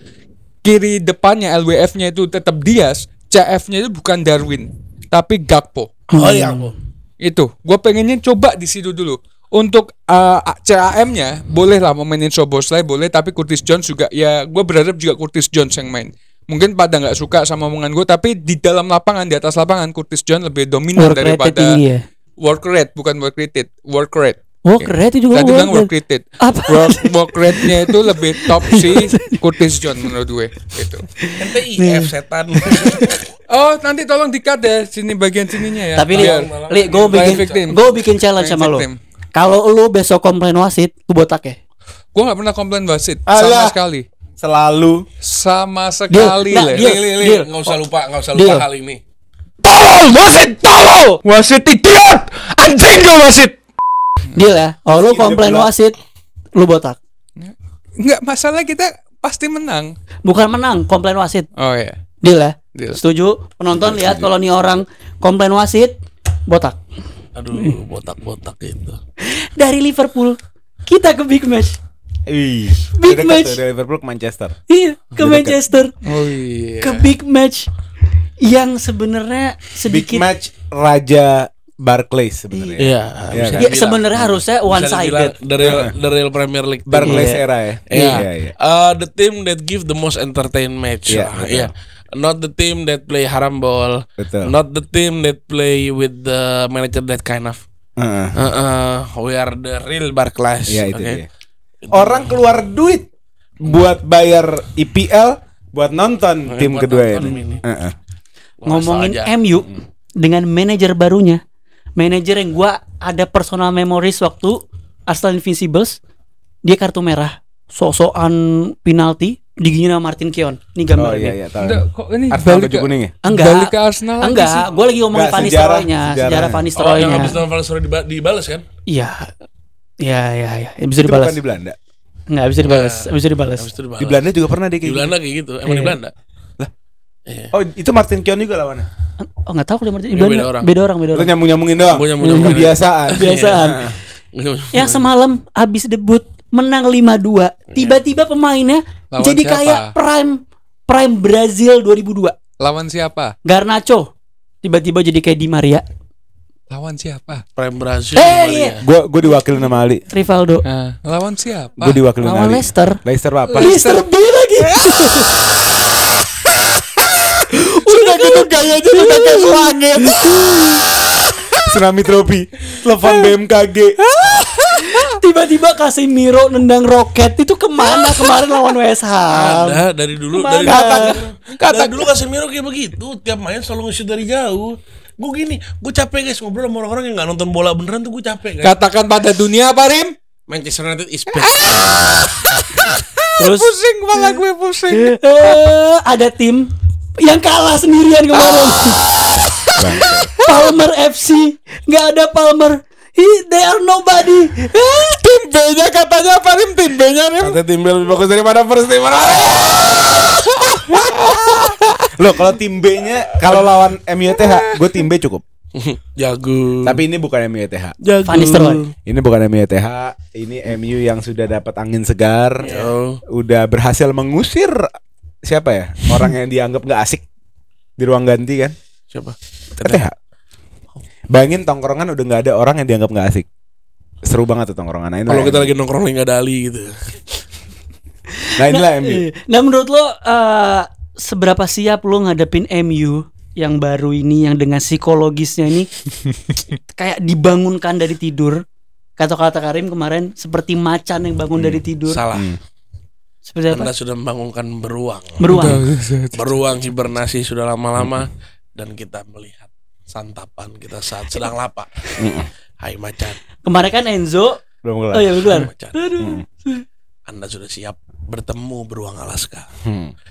Speaker 1: kiri depannya LWF-nya itu tetap Diaz, CF-nya itu bukan Darwin, tapi Gakpo.
Speaker 3: Oh iya.
Speaker 1: Itu, gue pengennya coba di situ dulu. Untuk CAM-nya boleh lah mau mainin Szoboszlai boleh, tapi Curtis Jones juga ya gue berharap juga Curtis Jones yang main. Mungkin pada nggak suka sama omongan gue, tapi di dalam lapangan, di atas lapangan Curtis Jones lebih dominan
Speaker 2: Work rate
Speaker 1: daripada
Speaker 2: tinggi ya.
Speaker 1: work rate, bukan work rate, work rate.
Speaker 2: Work rate itu juga
Speaker 1: Tadi bilang
Speaker 2: work
Speaker 1: work rate.
Speaker 2: Apa?
Speaker 1: Work rate-nya itu lebih top si Curtis Jones menurut gue. Gitu.
Speaker 3: NTIF setan.
Speaker 1: Oh nanti tolong di-cut ya sini bagian sininya ya.
Speaker 2: Tapi
Speaker 1: Biar-
Speaker 2: gue
Speaker 1: Main victim.
Speaker 2: bikin challenge
Speaker 1: Main
Speaker 2: sama lo.
Speaker 1: victim.
Speaker 2: Kalau lu besok komplain wasit, lu botak ya.
Speaker 1: Gue nggak pernah komplain wasit
Speaker 4: Alah.
Speaker 1: sama sekali.
Speaker 4: Selalu
Speaker 1: Sama sekali
Speaker 2: Nah,
Speaker 1: Le.
Speaker 2: dia- Deal.
Speaker 3: Nggak usah lupa
Speaker 2: Deal.
Speaker 3: hal ini.
Speaker 1: Tolol wasit, tolol wasit idiot, anjing lo wasit.
Speaker 2: Deal ya. Oh lu komplain wasit, lu botak.
Speaker 1: Nggak masalah, kita pasti menang.
Speaker 2: Bukan menang, komplain wasit.
Speaker 1: Oh ya.
Speaker 2: Deal ya.
Speaker 1: Deal.
Speaker 2: Setuju? Penonton lihat kalau nih orang komplain wasit, botak.
Speaker 3: Aduh, botak-botak gitu.
Speaker 2: Dari Liverpool kita ke big match.
Speaker 4: Big
Speaker 2: Big match.
Speaker 4: dari Liverpool ke Manchester.
Speaker 2: Iya, ke
Speaker 4: Udah
Speaker 2: Manchester.
Speaker 1: Oh iya.
Speaker 2: Ke big match yang sebenarnya
Speaker 4: Big
Speaker 2: sedikit
Speaker 4: match Raja Barclays sebenarnya.
Speaker 3: Iya.
Speaker 4: Iya kan?
Speaker 2: ya sebenarnya harusnya one sided.
Speaker 3: The real Premier League. team.
Speaker 4: Barclays
Speaker 2: Iya.
Speaker 4: era ya.
Speaker 3: Iya. The team that give the most entertain match.
Speaker 4: Iya,
Speaker 3: Ah,
Speaker 4: betul.
Speaker 3: iya. Not the team that play haram ball.
Speaker 4: Betul.
Speaker 3: Not the team that play with the manager that kind of.
Speaker 4: Heeh.
Speaker 3: We are the real Barclays.
Speaker 4: Iya itu
Speaker 3: okay?
Speaker 4: dia. Orang keluar duit buat bayar IPL, buat nonton tim
Speaker 3: buat
Speaker 4: kedua
Speaker 3: nonton
Speaker 4: ini.
Speaker 3: ini.
Speaker 4: Heeh.
Speaker 2: Ngomongin
Speaker 3: aja.
Speaker 2: MU dengan manajer barunya. Manajer yang gua ada personal memories waktu Arsenal Invincibles, dia kartu merah, sok-sokan penalti digigit sama Martin Keown. Ini
Speaker 4: Oh
Speaker 2: gambarnya.
Speaker 4: iya iya tahu.
Speaker 1: Nggak, kok ini
Speaker 4: Arsenal
Speaker 1: balik
Speaker 4: baju
Speaker 1: ke,
Speaker 4: kuning ya?
Speaker 2: Enggak.
Speaker 1: balik ke Arsenal lagi
Speaker 2: Enggak,
Speaker 1: sih.
Speaker 2: gue lagi ngomongin
Speaker 4: Enggak,
Speaker 2: Van
Speaker 4: sejarah-
Speaker 2: Nistelrooy-nya,
Speaker 4: sejarahnya.
Speaker 2: sejarah Van
Speaker 3: Oh, yang
Speaker 2: Nistelrooy-nya.
Speaker 3: habis Van Nistelrooy dibales kan?
Speaker 2: Iya. Iya, iya, iya. Bisa
Speaker 4: Itu
Speaker 2: dibalas.
Speaker 4: bukan di Belanda.
Speaker 2: Enggak, bisa dibalas. Bisa dibalas.
Speaker 3: Habis itu dibalas.
Speaker 4: Di Belanda juga pernah dia
Speaker 3: Di
Speaker 4: kayak
Speaker 3: Belanda kayak gitu. Emang di
Speaker 2: Iya.
Speaker 3: Belanda.
Speaker 4: Oh, itu Martin Keown juga lawannya.
Speaker 2: Oh, enggak tahu kalau Martin.
Speaker 3: Iya, beda orang.
Speaker 2: Beda orang, beda
Speaker 4: Itu
Speaker 2: orang.
Speaker 4: nyambung-nyambungin doang.
Speaker 3: Oh, nyambung-nyambungin.
Speaker 4: Kebiasaan.
Speaker 2: Kebiasaan. Yang semalam habis debut menang 5-2. Tiba-tiba pemainnya
Speaker 1: Lawan
Speaker 2: jadi
Speaker 1: siapa?
Speaker 2: kayak prime Brazil 2002.
Speaker 1: Lawan siapa?
Speaker 2: Garnacho tiba-tiba jadi kayak Di Maria.
Speaker 1: Lawan siapa?
Speaker 3: Prime Brazil.
Speaker 2: Iya.
Speaker 4: Gue diwakilin sama Ali.
Speaker 2: Rivaldo.
Speaker 1: Lawan siapa?
Speaker 4: Gue diwakilin sama
Speaker 2: Lawan
Speaker 4: Ali.
Speaker 2: Leicester.
Speaker 4: Leicester apa?
Speaker 2: Leicester B lagi. Udah gitu gayanya udah kayak planet.
Speaker 4: Tsunami Trophy. Telepon BMKG.
Speaker 2: Tiba-tiba Casemiro nendang roket itu kemana kemarin lawan West Ham?
Speaker 3: Ada dari dulu dari dulu Casemiro kayak begitu, tiap main selalu nge-shoot dari jauh. Gue gini, gue capek guys ngobrol sama orang-orang yang nggak nonton bola beneran tuh, gue capek guys.
Speaker 1: Katakan pada dunia apa, Rim?
Speaker 3: Manchester United is best.
Speaker 2: Terus
Speaker 1: Pusing malah gue pusing.
Speaker 2: ada tim yang kalah sendirian kemarin. Palmer FC, nggak ada Palmer. They are nobody.
Speaker 1: Tim B-nya katanya apa, Rim? Tim B-nya, Rim?
Speaker 3: Kata tim B lebih bagus daripada first team.
Speaker 4: Loh, kalau tim B-nya kalau lawan MUTH, gue tim B cukup.
Speaker 3: Jago.
Speaker 4: Tapi ini bukan MUTH.
Speaker 3: jago.
Speaker 2: Van Nistelrooy.
Speaker 4: Ini bukan MUTH, ini MU yang sudah dapat angin segar. Udah berhasil mengusir siapa ya? Orang yang dianggap nggak asik di ruang ganti kan?
Speaker 3: Siapa?
Speaker 4: ETH. Bayangin tongkrongan udah nggak ada orang yang dianggap nggak asik. Seru banget tuh tongkrongan. Nah,
Speaker 3: Kalau kita lagi nongkrong nggak ada Ali gitu.
Speaker 4: Nah inilah MU.
Speaker 2: Nah menurut lo seberapa siap lo ngadepin MU yang baru ini, yang dengan psikologisnya ini kayak dibangunkan dari tidur? Kata-kata Karim kemarin seperti macan yang bangun dari tidur.
Speaker 3: Salah.
Speaker 2: Seperti apa?
Speaker 3: Anda sudah membangunkan beruang. Beruang hibernasi sudah lama-lama dan kita melihat santapan kita saat sedang lapar. Hai macan.
Speaker 2: Kemarin kan Enzo.
Speaker 4: Belum kelar.
Speaker 2: Oh ya betul.
Speaker 3: Macan. Anda sudah siap bertemu beruang Alaska.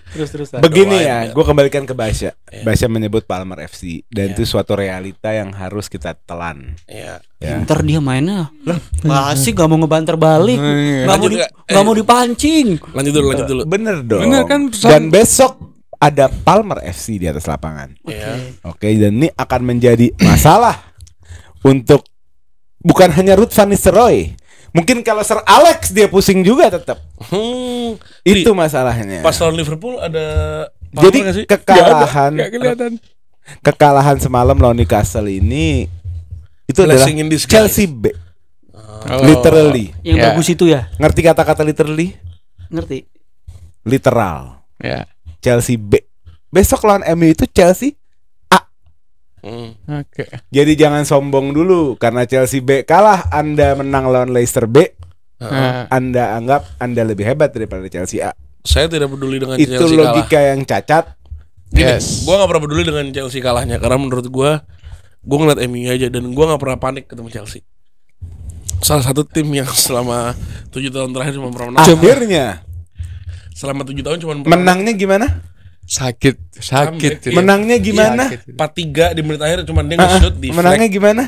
Speaker 2: Terus.
Speaker 4: Begini
Speaker 3: Doain
Speaker 4: ya,
Speaker 3: ya.
Speaker 4: gue kembalikan ke Basya.
Speaker 3: Iya.
Speaker 4: Basya menyebut Palmer FC dan
Speaker 3: Iya.
Speaker 4: itu suatu realita yang harus kita telan.
Speaker 3: Ya.
Speaker 4: Ya.
Speaker 2: Ntar dia mainnya masih gak mau ngebanter balik,
Speaker 1: Iya.
Speaker 2: nggak mau dipancing.
Speaker 3: Lanjut dulu.
Speaker 4: Bener dong.
Speaker 1: Bener kan,
Speaker 4: Dan besok ada Palmer FC di atas lapangan.
Speaker 3: Ya.
Speaker 4: Oke, dan ini akan menjadi masalah untuk bukan hanya Ruud van Nistelrooy. Mungkin kalau Sir Alex dia pusing juga tetap. Itu masalahnya.
Speaker 3: Pas lawan Liverpool ada
Speaker 4: Jadi
Speaker 3: nggak sih?
Speaker 1: Gak kelihatan.
Speaker 4: kekalahan semalam lawan Newcastle ini itu adalah
Speaker 3: Blessing in disguise.
Speaker 4: Chelsea B.
Speaker 1: Oh.
Speaker 4: Literally.
Speaker 2: Yang
Speaker 1: Ya.
Speaker 2: bagus itu ya,
Speaker 4: Ngerti kata-kata literally?
Speaker 2: ngerti?
Speaker 4: Literal.
Speaker 1: Ya.
Speaker 4: Chelsea B. Besok lawan MU itu Chelsea.
Speaker 1: Oke.
Speaker 4: Jadi jangan sombong dulu karena Chelsea B kalah, Anda menang lawan Leicester B.
Speaker 1: Nah,
Speaker 4: Anda anggap Anda lebih hebat daripada Chelsea A.
Speaker 3: Saya tidak peduli dengan
Speaker 4: Itu
Speaker 3: Chelsea kalah.
Speaker 4: logika yang cacat.
Speaker 3: Gini,
Speaker 1: Yes.
Speaker 3: gue gak pernah peduli dengan Chelsea kalahnya karena menurut gue ngeliat MU aja dan gue gak pernah panik ketemu Chelsea. Salah satu tim yang selama 7 tahun terakhir cuma pernah menang.
Speaker 4: Akhirnya
Speaker 3: Selama 7 tahun cuma
Speaker 4: menangnya gimana?
Speaker 1: sakit.
Speaker 3: Iya.
Speaker 4: Menangnya gimana?
Speaker 1: Sakit.
Speaker 3: 4-3 di menit akhir cuma dia nge-shoot di
Speaker 4: Menangnya
Speaker 3: flag.
Speaker 4: gimana?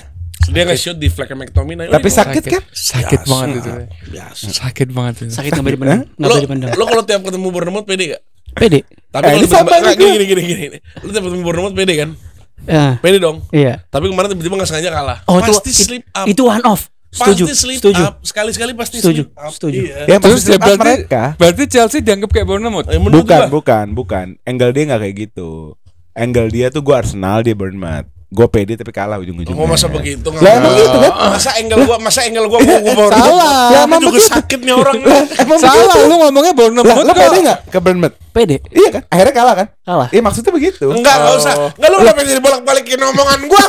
Speaker 3: Dia nge-shoot di flag McTominay.
Speaker 4: Tapi sakit kan?
Speaker 1: Sakit
Speaker 3: Biasa.
Speaker 1: banget itu.
Speaker 3: Biasa.
Speaker 1: Sakit banget itu.
Speaker 2: Sakit nggak bisa dipendam, nggak bisa dipendam.
Speaker 3: Lo kalau tiap ketemu Bournemouth pede gak?
Speaker 2: Pede.
Speaker 3: Tapi
Speaker 4: ini
Speaker 3: kalau
Speaker 4: sama
Speaker 3: tiba-tiba
Speaker 4: nih
Speaker 3: nggak, gini. Lo tiap ketemu Bournemouth pede kan?
Speaker 2: Ya,
Speaker 3: Pede dong.
Speaker 2: iya.
Speaker 3: Tapi kemarin tiba-tiba nggak sengaja kalah.
Speaker 2: Oh
Speaker 3: Pasti
Speaker 2: itu
Speaker 3: slip up.
Speaker 2: itu one off. Setuju.
Speaker 3: Pasti slip
Speaker 2: Setuju.
Speaker 3: up. Sekali-sekali pasti
Speaker 2: Setuju.
Speaker 3: slip up.
Speaker 2: Setuju.
Speaker 3: Iya.
Speaker 4: Ya
Speaker 1: Terus
Speaker 4: maksudnya
Speaker 1: berarti
Speaker 4: mereka
Speaker 1: berarti Chelsea dianggap kayak Bournemouth.
Speaker 3: Menurut gua,
Speaker 4: bukan. Angle dia nggak kayak gitu. Angle dia tuh gue Arsenal, dia Bournemouth. Gue pede tapi kalah ujung-ujungnya.
Speaker 3: Mau masa begitu?
Speaker 4: Lah emang gitu kan?
Speaker 3: Masa angle gua mau
Speaker 1: Salah.
Speaker 3: Ya
Speaker 4: Emang
Speaker 3: juga
Speaker 4: begitu.
Speaker 3: sakitnya orang.
Speaker 4: Emang
Speaker 1: Salah, lu ngomongnya
Speaker 4: Lah,
Speaker 1: Bournemouth
Speaker 4: lo
Speaker 1: kok.
Speaker 4: pede nggak ke Bournemouth?
Speaker 2: Pede.
Speaker 4: Iya kan? Akhirnya kalah kan?
Speaker 2: Kalah.
Speaker 4: Iya maksudnya begitu.
Speaker 3: Enggak usah. Enggak lu kenapa jadi bolak-balikin omongan gua?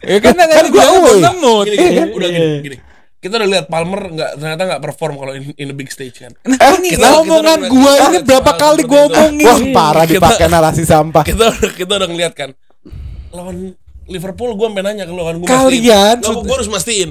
Speaker 1: Ya kan tadi
Speaker 4: gua
Speaker 1: gua
Speaker 4: away.
Speaker 1: Bournemouth.
Speaker 3: Gini, udah gini. Kita udah lihat Palmer ternyata nggak perform kalau in the big stage kan.
Speaker 1: Ini
Speaker 3: Kita-
Speaker 1: omongan
Speaker 3: kita-
Speaker 1: gua
Speaker 3: kita-
Speaker 1: ini
Speaker 3: kita-
Speaker 1: berapa
Speaker 3: kita-
Speaker 1: kali gua
Speaker 3: kita-
Speaker 1: omongin.
Speaker 4: Wah parah
Speaker 3: Kita-
Speaker 4: dipakai narasi sampah.
Speaker 3: Kita udah ngeliat kan. Lawan Liverpool gua sampai nanya ke lu kan gua
Speaker 1: Kalian
Speaker 3: mastiin. Gua harus mastiin.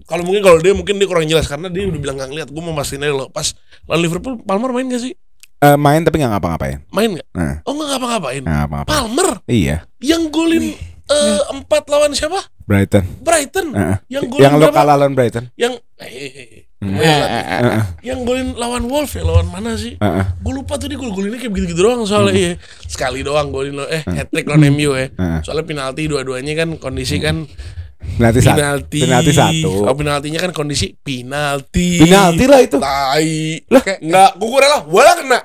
Speaker 3: Kalau dia kurang jelas karena dia udah bilang nggak ngeliat. Gua mau mastiin aja lo. Pas lawan Liverpool Palmer main gak sih?
Speaker 4: Main tapi nggak ngapa-ngapain.
Speaker 3: Main nggak?
Speaker 4: Nah,
Speaker 3: Oh nggak ngapa-ngapain.
Speaker 4: nggak apa-apa.
Speaker 3: Palmer
Speaker 4: Iya,
Speaker 3: yang golin 4 lawan siapa?
Speaker 4: Brighton.
Speaker 3: Brighton.
Speaker 4: Heeh.
Speaker 3: Yang golin
Speaker 4: Yang lo
Speaker 3: berapa?
Speaker 4: kalah lawan Brighton.
Speaker 3: Yang yang golin lawan Wolves ya, lawan mana sih?
Speaker 4: Heeh.
Speaker 3: Gue lupa tuh dia golinnya kayak begitu-gitu doang soalnya iya. Sekali doang golin lo hat-trick lawan MU ya. Soalnya penalti dua-duanya kan kondisi kan
Speaker 4: Penalti satu.
Speaker 3: Oh, penaltinya kan kondisi penalti.
Speaker 4: Penalti lah itu.
Speaker 3: Tai. Enggak, gue rela. Wala kena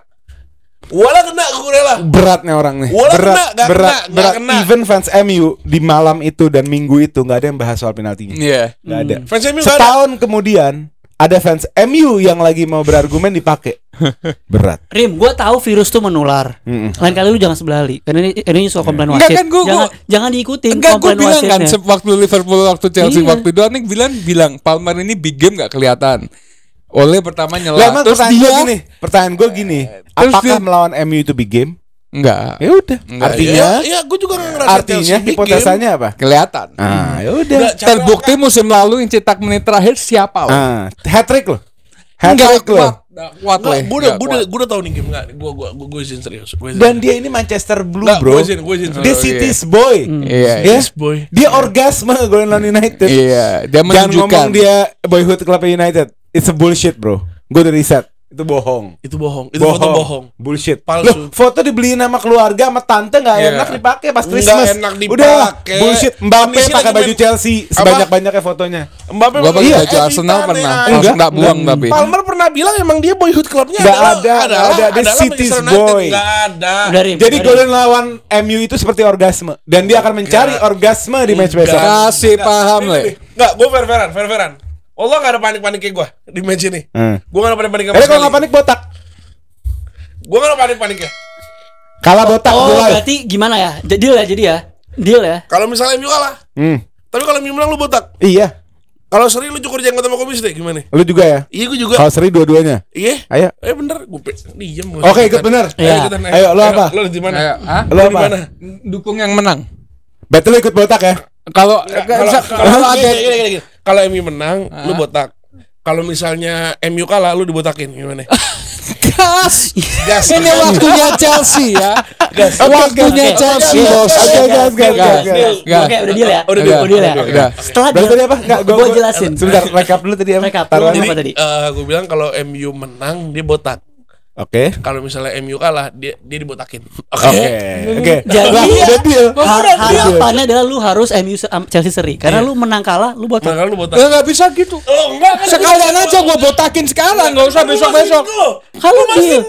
Speaker 3: gue rela.
Speaker 4: Beratnya orang nih.
Speaker 3: Wala
Speaker 4: Berat.
Speaker 3: nggak kena.
Speaker 4: Even fans MU di malam itu dan minggu itu nggak ada yang bahas soal penaltinya.
Speaker 1: Iya.
Speaker 4: Nggak ada.
Speaker 3: Fans MU nggak ada.
Speaker 4: Setahun kemudian ada fans MU yang lagi mau berargumen dipakai. Berat.
Speaker 2: Rim, gue tahu virus tuh menular. Lain kali lu jangan sebelah Ali. Karena ini soal komplain
Speaker 1: Enggak
Speaker 2: wasit.
Speaker 1: kan,
Speaker 2: Jangan diikutin
Speaker 1: Enggak, gue
Speaker 2: komplain
Speaker 1: bilang kan
Speaker 2: wasitnya.
Speaker 1: waktu Liverpool waktu Chelsea
Speaker 2: Iya.
Speaker 1: waktu itu Anik bilang Palmer ini big game gak kelihatan. Oleh pertama
Speaker 4: Lah,
Speaker 1: nyela.
Speaker 4: emang
Speaker 1: Terus
Speaker 4: pertanyaan gue gini,
Speaker 1: Terus
Speaker 4: apakah
Speaker 1: dia-
Speaker 4: melawan MU itu big game?
Speaker 1: enggak
Speaker 4: Ya udah.
Speaker 1: Enggak,
Speaker 4: Artinya
Speaker 3: ya gue juga nggak ngerasa
Speaker 4: artinya
Speaker 3: Chelsea big
Speaker 4: hipotesanya apa?
Speaker 1: kelihatan.
Speaker 4: Ya udah.
Speaker 3: Enggak, cara-
Speaker 1: Terbukti musim lalu yang cetak menit terakhir siapa?
Speaker 4: Hat trick loh.
Speaker 1: Enggak
Speaker 4: Hat trick loh.
Speaker 1: kuat
Speaker 3: Nggak,
Speaker 1: leh.
Speaker 3: gue udah tahu nih game nggak. Gue izin serius. Gua izin
Speaker 4: Dan
Speaker 3: serius.
Speaker 4: dia ini Manchester Blue,
Speaker 3: Nggak,
Speaker 4: bro.
Speaker 3: gue izin
Speaker 4: Dia
Speaker 3: serius.
Speaker 4: City's boy.
Speaker 1: Iya,
Speaker 4: Ya?
Speaker 3: City's boy.
Speaker 4: Dia orgasme golin lawan United.
Speaker 1: Iya, dia
Speaker 4: Jangan
Speaker 1: menunjukkan.
Speaker 4: ngomong dia boyhood klub United. It's a bullshit, bro. Gue udah riset. Itu bohong.
Speaker 3: Itu bohong. Itu foto bohong.
Speaker 4: Bullshit.
Speaker 3: Palsu.
Speaker 4: Loh, foto dibeliin sama keluarga sama tante nggak
Speaker 1: Iya.
Speaker 4: enak dipakai pas
Speaker 3: Nggak
Speaker 4: Christmas.
Speaker 3: enak dipakai.
Speaker 4: Udah, bullshit. Mbappe
Speaker 3: Kondisi
Speaker 4: pakai
Speaker 3: lagi
Speaker 4: baju
Speaker 3: main-
Speaker 4: Chelsea sebanyak-banyaknya fotonya.
Speaker 3: Mbappe
Speaker 1: Gua pakai
Speaker 3: iya,
Speaker 1: baju Arsenal
Speaker 3: editan
Speaker 1: pernah.
Speaker 3: ya.
Speaker 1: Langsung
Speaker 4: Enggak,
Speaker 1: tak buang
Speaker 4: enggak.
Speaker 1: tapi.
Speaker 3: Palmer pernah bilang emang dia boyhood klubnya
Speaker 4: Nggak
Speaker 3: adalah
Speaker 4: ada. Dia
Speaker 3: adalah
Speaker 4: City's
Speaker 3: Manchester United.
Speaker 4: boy.
Speaker 3: Nggak ada.
Speaker 2: Udah, Rim.
Speaker 4: Jadi
Speaker 2: Udah, Rim.
Speaker 4: golin lawan MU itu seperti orgasme dan dia akan mencari orgasme di match besok.
Speaker 1: Kasih paham leh.
Speaker 3: Enggak, gue fair-fairan. Allah gak ada panik-paniknya gue di match ini. Gue gak ada panik-panik sama
Speaker 4: Kalau
Speaker 3: sekali.
Speaker 4: nggak panik botak,
Speaker 3: Gue gak ada panik-paniknya.
Speaker 4: kalah botak
Speaker 2: Oh,
Speaker 4: mulai.
Speaker 2: berarti gimana ya? Deal ya.
Speaker 3: Kalau misalnya MU kalah, tapi kalau MU menang lu botak.
Speaker 4: Iya,
Speaker 3: Kalau seri lu cukur jenggot sama kumis deh, gimana?
Speaker 4: lu juga ya.
Speaker 3: Iya gue juga.
Speaker 4: Kalau seri dua-duanya.
Speaker 3: Iya.
Speaker 4: Ayo.
Speaker 3: Bener. Gue diem.
Speaker 4: Oke, ikut bener.
Speaker 2: Iya.
Speaker 4: Ayo, lu apa?
Speaker 3: Lu di mana?
Speaker 1: Ayo, ah?
Speaker 4: Lu
Speaker 3: Lu di
Speaker 4: apa?
Speaker 3: mana?
Speaker 1: Dukung yang menang.
Speaker 4: Betul lu ikut botak ya.
Speaker 1: Kalau
Speaker 3: Kalau
Speaker 1: ada
Speaker 3: gini. Kalau MU menang, lu botak. Kalau misalnya MU kalah, lu dibotakin gimana?
Speaker 1: gas.
Speaker 3: Gas.
Speaker 1: Ini waktunya Chelsea ya. Waktunya
Speaker 2: Oke.
Speaker 1: Chelsea,
Speaker 2: Oke.
Speaker 1: bos.
Speaker 4: Oke, gas.
Speaker 1: Gas.
Speaker 2: Oke, udah deal ya.
Speaker 3: Udah
Speaker 1: deal.
Speaker 2: Udah deal ya.
Speaker 1: Udah.
Speaker 2: Setelah
Speaker 4: Berarti
Speaker 2: deal,
Speaker 4: tadi apa? Enggak,
Speaker 2: gua jelasin.
Speaker 4: Sebentar, recap dulu tadi apa?
Speaker 2: Recap.
Speaker 4: Taruhan.
Speaker 2: Lu apa tadi?
Speaker 3: Gue bilang kalau MU menang, dia botak.
Speaker 4: Oke.
Speaker 3: Kalau misalnya MU kalah, dia dibotakin.
Speaker 4: Oke.
Speaker 2: Jadi
Speaker 4: Udah deal.
Speaker 2: harapannya adalah lu harus MU Chelsea seri. Karena lu menang kalah, lu botak.
Speaker 3: Nah, kalau lu botak.
Speaker 1: Ya nggak bisa gitu.
Speaker 3: Oh, enggak kan.
Speaker 1: Sekalian aja gue botakin sekarang, nggak usah besok-besok.
Speaker 2: Kalau deal.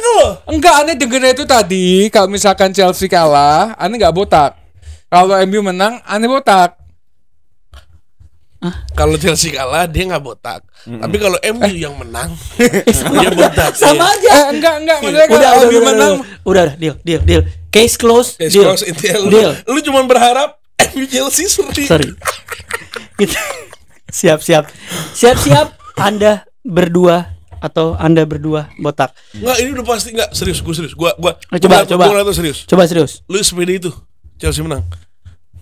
Speaker 1: Enggak, aneh dengernya itu tadi. Kalau misalkan Chelsea kalah, aneh nggak botak. Kalau MU menang, aneh botak.
Speaker 3: Kalau Chelsea kalah, dia nggak botak. Tapi kalau MU yang menang, dia botak.
Speaker 2: Sama aja.
Speaker 1: Enggak. Maksudnya kalau MU menang,
Speaker 2: Udah, deal. Case close.
Speaker 3: Case
Speaker 2: Deal.
Speaker 3: close, intinya
Speaker 2: Deal.
Speaker 3: lu cuma berharap MU Chelsea seri.
Speaker 2: Sorry. Gitu. Siap. Anda berdua atau Anda berdua botak.
Speaker 3: Enggak, ini udah pasti enggak serius. Gue serius. Gua
Speaker 2: Coba.
Speaker 3: Gua ngeliat lu serius.
Speaker 2: Coba serius.
Speaker 3: Lu sepede itu Chelsea menang.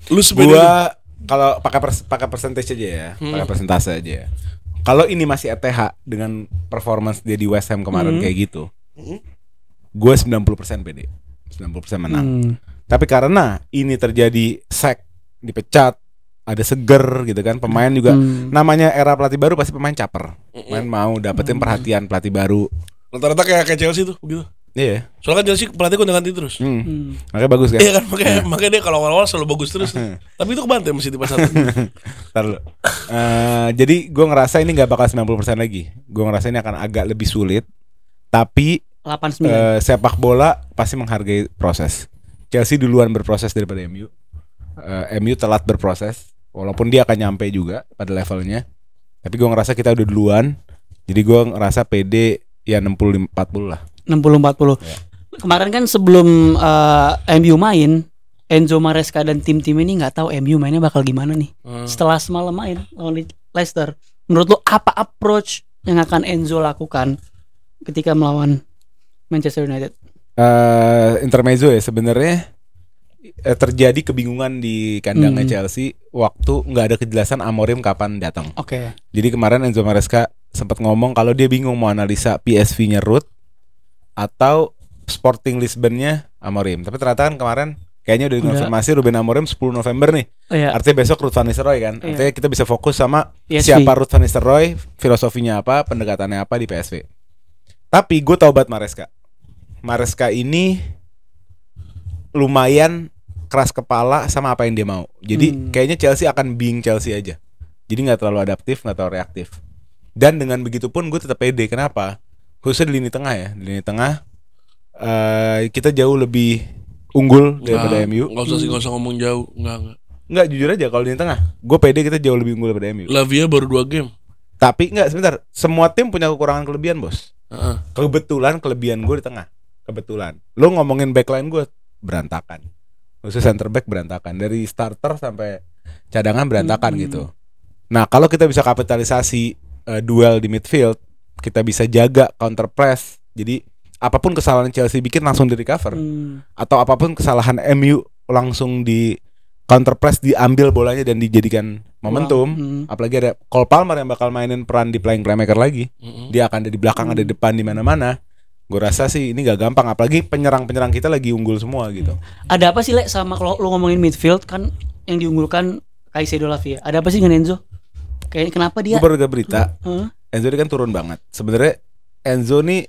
Speaker 3: Lu sepede itu.
Speaker 4: Gua kalau pakai persentase aja ya, pakai persentase aja ya. Kalau ini masih ETH dengan performance dia di West Ham kemarin kayak gitu, gue 90% pede, 90% menang. Tapi karena ini terjadi sack, dipecat, ada seger gitu kan, pemain juga namanya era pelatih baru pasti pemain caper, pemain mau dapetin perhatian pelatih baru.
Speaker 3: Rata-rata kayak Chelsea tuh begitu.
Speaker 4: Iya,
Speaker 3: Soalnya kan Chelsea pelatih ganti terus.
Speaker 4: makanya bagus kan.
Speaker 3: Iya kan, makanya dia kalau awal-awal selalu bagus terus. Tapi itu kebantai masih di pas satu.
Speaker 4: Ntar dulu. Jadi gue ngerasa ini nggak bakal 90% lagi. Gue ngerasa ini akan agak lebih sulit. Tapi
Speaker 2: 89.
Speaker 4: sepak bola pasti menghargai proses. Chelsea duluan berproses daripada MU. MU telat berproses, walaupun dia akan nyampe juga pada levelnya. Tapi gue ngerasa kita udah duluan. Jadi gue ngerasa PD ya 60-40 lah.
Speaker 2: 60-40. Kemarin kan sebelum MU main, Enzo Maresca dan tim-tim ini nggak tahu MU mainnya bakal gimana nih. Setelah semalam main lawan Leicester, menurut lo apa approach yang akan Enzo lakukan ketika melawan Manchester United?
Speaker 4: Intermezzo ya sebenarnya terjadi kebingungan di kandangnya Chelsea waktu nggak ada kejelasan Amorim kapan datang.
Speaker 2: Oke.
Speaker 4: Jadi kemarin Enzo Maresca sempat ngomong kalau dia bingung mau analisa PSV-nya Ruud atau Sporting Lisbon-nya Amorim. Tapi ternyata kan kemarin kayaknya udah dikonfirmasi Ruben Amorim 10 November nih.
Speaker 2: Iya.
Speaker 4: Artinya besok Ruud van Nistelrooy kan.
Speaker 2: Iya.
Speaker 4: Artinya kita bisa fokus sama
Speaker 2: PSV.
Speaker 4: siapa Ruud van Nistelrooy, filosofinya apa, pendekatannya apa di PSV. Tapi gue tau banget Maresca. Maresca ini lumayan keras kepala sama apa yang dia mau. Jadi kayaknya Chelsea akan being Chelsea aja. Jadi nggak terlalu adaptif, nggak terlalu reaktif. Dan dengan begitu pun gue tetap pede. Kenapa? Khususnya di lini tengah ya. Di lini tengah kita jauh lebih unggul daripada MU.
Speaker 3: Enggak usah ngomong jauh. Enggak.
Speaker 4: Enggak, jujur aja kalau di lini tengah gue pede kita jauh lebih unggul daripada MU.
Speaker 3: Lavia baru 2 game.
Speaker 4: Tapi enggak, sebentar. Semua tim punya kekurangan kelebihan, Bos.
Speaker 3: Heeh.
Speaker 4: Kebetulan kelebihan gue di tengah. Kebetulan. Lu ngomongin backline gue berantakan. Khusus center back berantakan. Dari starter sampai cadangan berantakan gitu. Nah, kalau kita bisa kapitalisasi duel di midfield, kita bisa jaga counter press. Jadi apapun kesalahan Chelsea bikin langsung di recover. Atau apapun kesalahan MU langsung di counter press, diambil bolanya dan dijadikan momentum. Apalagi ada Cole Palmer yang bakal mainin peran di playing playmaker lagi. Dia akan ada di belakang, ada di depan, di mana-mana. Gue rasa sih ini gak gampang. Apalagi penyerang-penyerang kita lagi unggul semua gitu.
Speaker 2: Ada apa sih Le sama kalau lu ngomongin midfield kan yang diunggulkan Caicedo Lavia. Ada apa sih dengan Enzo? Kayak kenapa dia?
Speaker 4: Gue baru ada berita. Enzo ini kan turun banget. Sebenarnya Enzo nih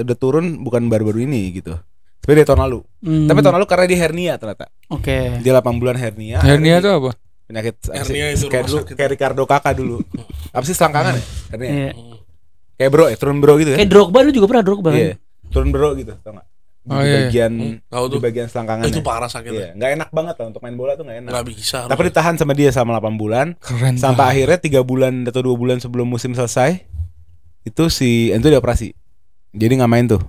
Speaker 4: udah turun bukan baru-baru ini gitu. Sebenarnya tahun lalu. Tapi tahun lalu karena dia hernia ternyata.
Speaker 2: Oke.
Speaker 4: Dia 8 bulan hernia.
Speaker 1: Hernia itu apa?
Speaker 4: Penyakit
Speaker 3: Hernia itu
Speaker 4: kayak dulu,
Speaker 3: rumah sakit.
Speaker 4: kayak Ricardo Kakak dulu. Apa sih selangkangan ya? Hernia.
Speaker 2: Iya.
Speaker 4: Kayak bro ya, turun bro gitu ya.
Speaker 2: Kayak Drogba lu juga pernah Drogba kan?
Speaker 4: Iya. Turun bro gitu, tau enggak? Di
Speaker 1: Oh, iya.
Speaker 4: bagian
Speaker 3: Tahu
Speaker 4: di
Speaker 3: tuh.
Speaker 4: bagian selangkangan.
Speaker 3: Itu parah sakitnya.
Speaker 4: Iya, enggak enak banget lah untuk main bola tuh enggak enak.
Speaker 3: Nggak bisa.
Speaker 4: Tapi ditahan sama dia selama 8 bulan.
Speaker 1: Keren.
Speaker 4: Sampai akhirnya 3 bulan atau 2 bulan sebelum musim selesai itu si Enzo dioperasi. Jadi nggak main tuh.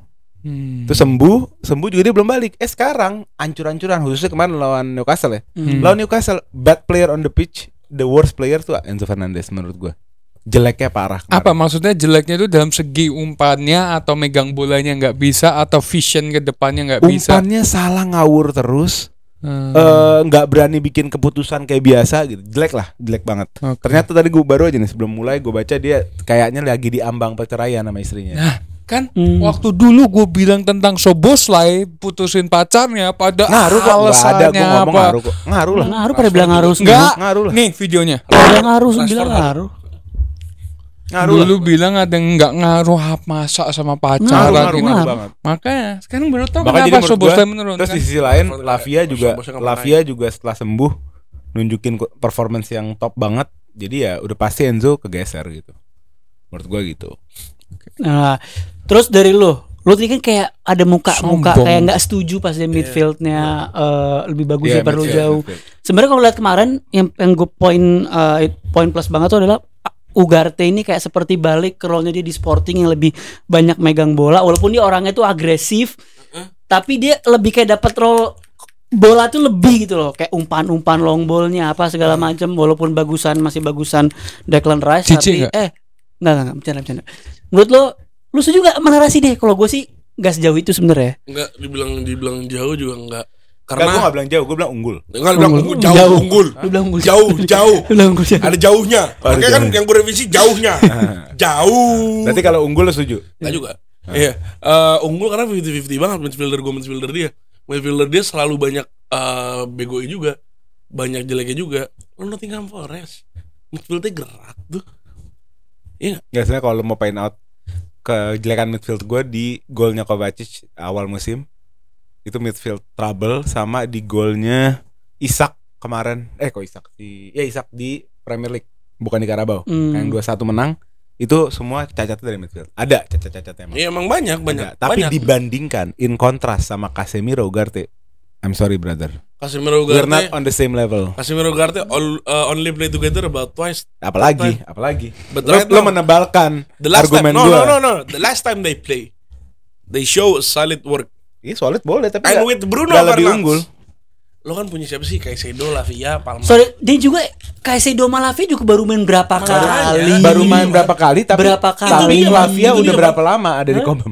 Speaker 4: Terus sembuh juga dia belum balik. Sekarang ancur-ancuran, khususnya kemarin lawan Newcastle ya. Lawan Newcastle, bad player on the pitch, the worst player tuh Enzo Fernandez menurut gua. Jeleknya parah kemarin.
Speaker 1: Apa maksudnya jeleknya itu dalam segi umpannya atau megang bolanya nggak bisa atau vision ke depannya nggak bisa?
Speaker 4: Umpannya salah, ngawur terus. Nggak berani bikin keputusan kayak biasa gitu. Jelek banget.
Speaker 1: Oke.
Speaker 4: Ternyata tadi gue baru aja nih sebelum mulai gue baca dia kayaknya lagi diambang perceraian sama istrinya.
Speaker 1: Nah, kan waktu dulu gue bilang tentang Soboslai putusin pacarnya pada
Speaker 4: Ngaruh kok, nggak ada
Speaker 1: alasannya
Speaker 4: gue ngomong
Speaker 1: apa?
Speaker 4: ngaruh kok. Ngaruh lah.
Speaker 2: Ngaruh pada bilang ngaruh semua.
Speaker 1: Enggak,
Speaker 4: Ngaruh lah.
Speaker 1: nih videonya.
Speaker 2: Pada ngaruh bilang ngaruh.
Speaker 4: Ngaruh
Speaker 1: Dulu bilang ada yang nggak ngaruh masa sama pacaran
Speaker 4: ngaruh
Speaker 1: gitu.
Speaker 4: banget.
Speaker 1: Makanya sekarang baru tahu
Speaker 4: Makanya jadi
Speaker 1: kenapa
Speaker 4: menurut
Speaker 1: Soboslai
Speaker 4: gua,
Speaker 1: menurun.
Speaker 4: terus
Speaker 1: kan?
Speaker 4: di sisi lain
Speaker 3: Soboslai
Speaker 4: Lavia juga setelah sembuh nunjukin performance yang top banget. Jadi ya udah pasti Enzo kegeser gitu. Menurut gua gitu.
Speaker 2: Nah, terus dari lu tadi kan kayak ada muka
Speaker 1: Sombong.
Speaker 2: kayak nggak setuju pas dia midfieldnya lebih bagus
Speaker 4: Iya,
Speaker 2: daripada lu
Speaker 4: midfield,
Speaker 2: jauh.
Speaker 4: midfield.
Speaker 2: Sebenarnya kalau lihat kemarin yang gue poin plus banget tuh adalah Ugarte ini kayak seperti balik ke role-nya dia di Sporting yang lebih banyak megang bola, walaupun dia orangnya tuh agresif, tapi dia lebih kayak dapat role bola tuh lebih gitu loh, kayak umpan long ball-nya apa segala macam, walaupun masih bagusan Declan Rice.
Speaker 1: Cici
Speaker 2: Tapi enggak bercanda. Menurut lu setuju gak sama narasi deh? Kalau gue sih gak sejauh itu sebenarnya.
Speaker 3: Enggak dibilang jauh juga enggak.
Speaker 4: Karena gue
Speaker 3: Karena
Speaker 4: gak bilang jauh, gue bilang unggul.
Speaker 3: enggak bilang unggul, jauh,
Speaker 2: Jauh.
Speaker 3: unggul.
Speaker 2: Lu bilang unggul.
Speaker 3: Jauh.
Speaker 2: Lu bilang unggul.
Speaker 3: Ada jauhnya.
Speaker 4: Oh, ada
Speaker 3: Makanya kan
Speaker 4: jauhnya.
Speaker 3: yang gue revisi jauhnya. Jauh.
Speaker 4: Berarti kalau unggul lo setuju?
Speaker 3: Enggak juga. Iya. Unggul karena 50-50 banget midfielder dia. Midfielder dia selalu banyak begonya juga. Banyak jeleknya juga. Lu Nottingham Forest. Midfieldnya gerak tuh. Iya nggak?
Speaker 4: Biasanya kalau lo mau point out kejelekan midfield gue di golnya Kovacic awal musim, itu midfield trouble, sama di golnya Isak kemarin. Isak di Premier League, bukan di Carabao. Yang 2-1 menang. Itu semua cacatnya dari midfield. Ada cacat-cacatnya emang.
Speaker 3: Iya emang banyak.
Speaker 4: Ada. Tapi dibandingkan in kontras sama Casemiro Ugarte, I'm sorry brother,
Speaker 3: Casemiro
Speaker 4: we're not
Speaker 3: Ugarte.
Speaker 4: on the same level.
Speaker 3: Casemiro Ugarte only play together about twice.
Speaker 4: Apalagi
Speaker 3: But
Speaker 4: lo,
Speaker 3: right
Speaker 4: lo
Speaker 3: now,
Speaker 4: menebalkan
Speaker 3: the last time,
Speaker 4: argumen
Speaker 3: no,
Speaker 4: gue.
Speaker 3: no. The last time they play, they show solid work.
Speaker 4: Iya solid boleh, tapi
Speaker 3: And
Speaker 4: nggak-
Speaker 3: with Bruno
Speaker 4: nggak lebih
Speaker 3: Fernandes.
Speaker 4: unggul.
Speaker 3: Lo kan punya siapa sih? Caicedo, Lavia, Palma.
Speaker 2: Sorry, dia juga Caicedo Malavi juga baru main berapa kali?
Speaker 4: Baru main berapa kali, tapi
Speaker 2: Berapa kali?
Speaker 4: tapi
Speaker 3: Itu dia,
Speaker 4: Lavia
Speaker 3: itu
Speaker 4: udah
Speaker 3: dia,
Speaker 4: berapa lama ada di Cobham?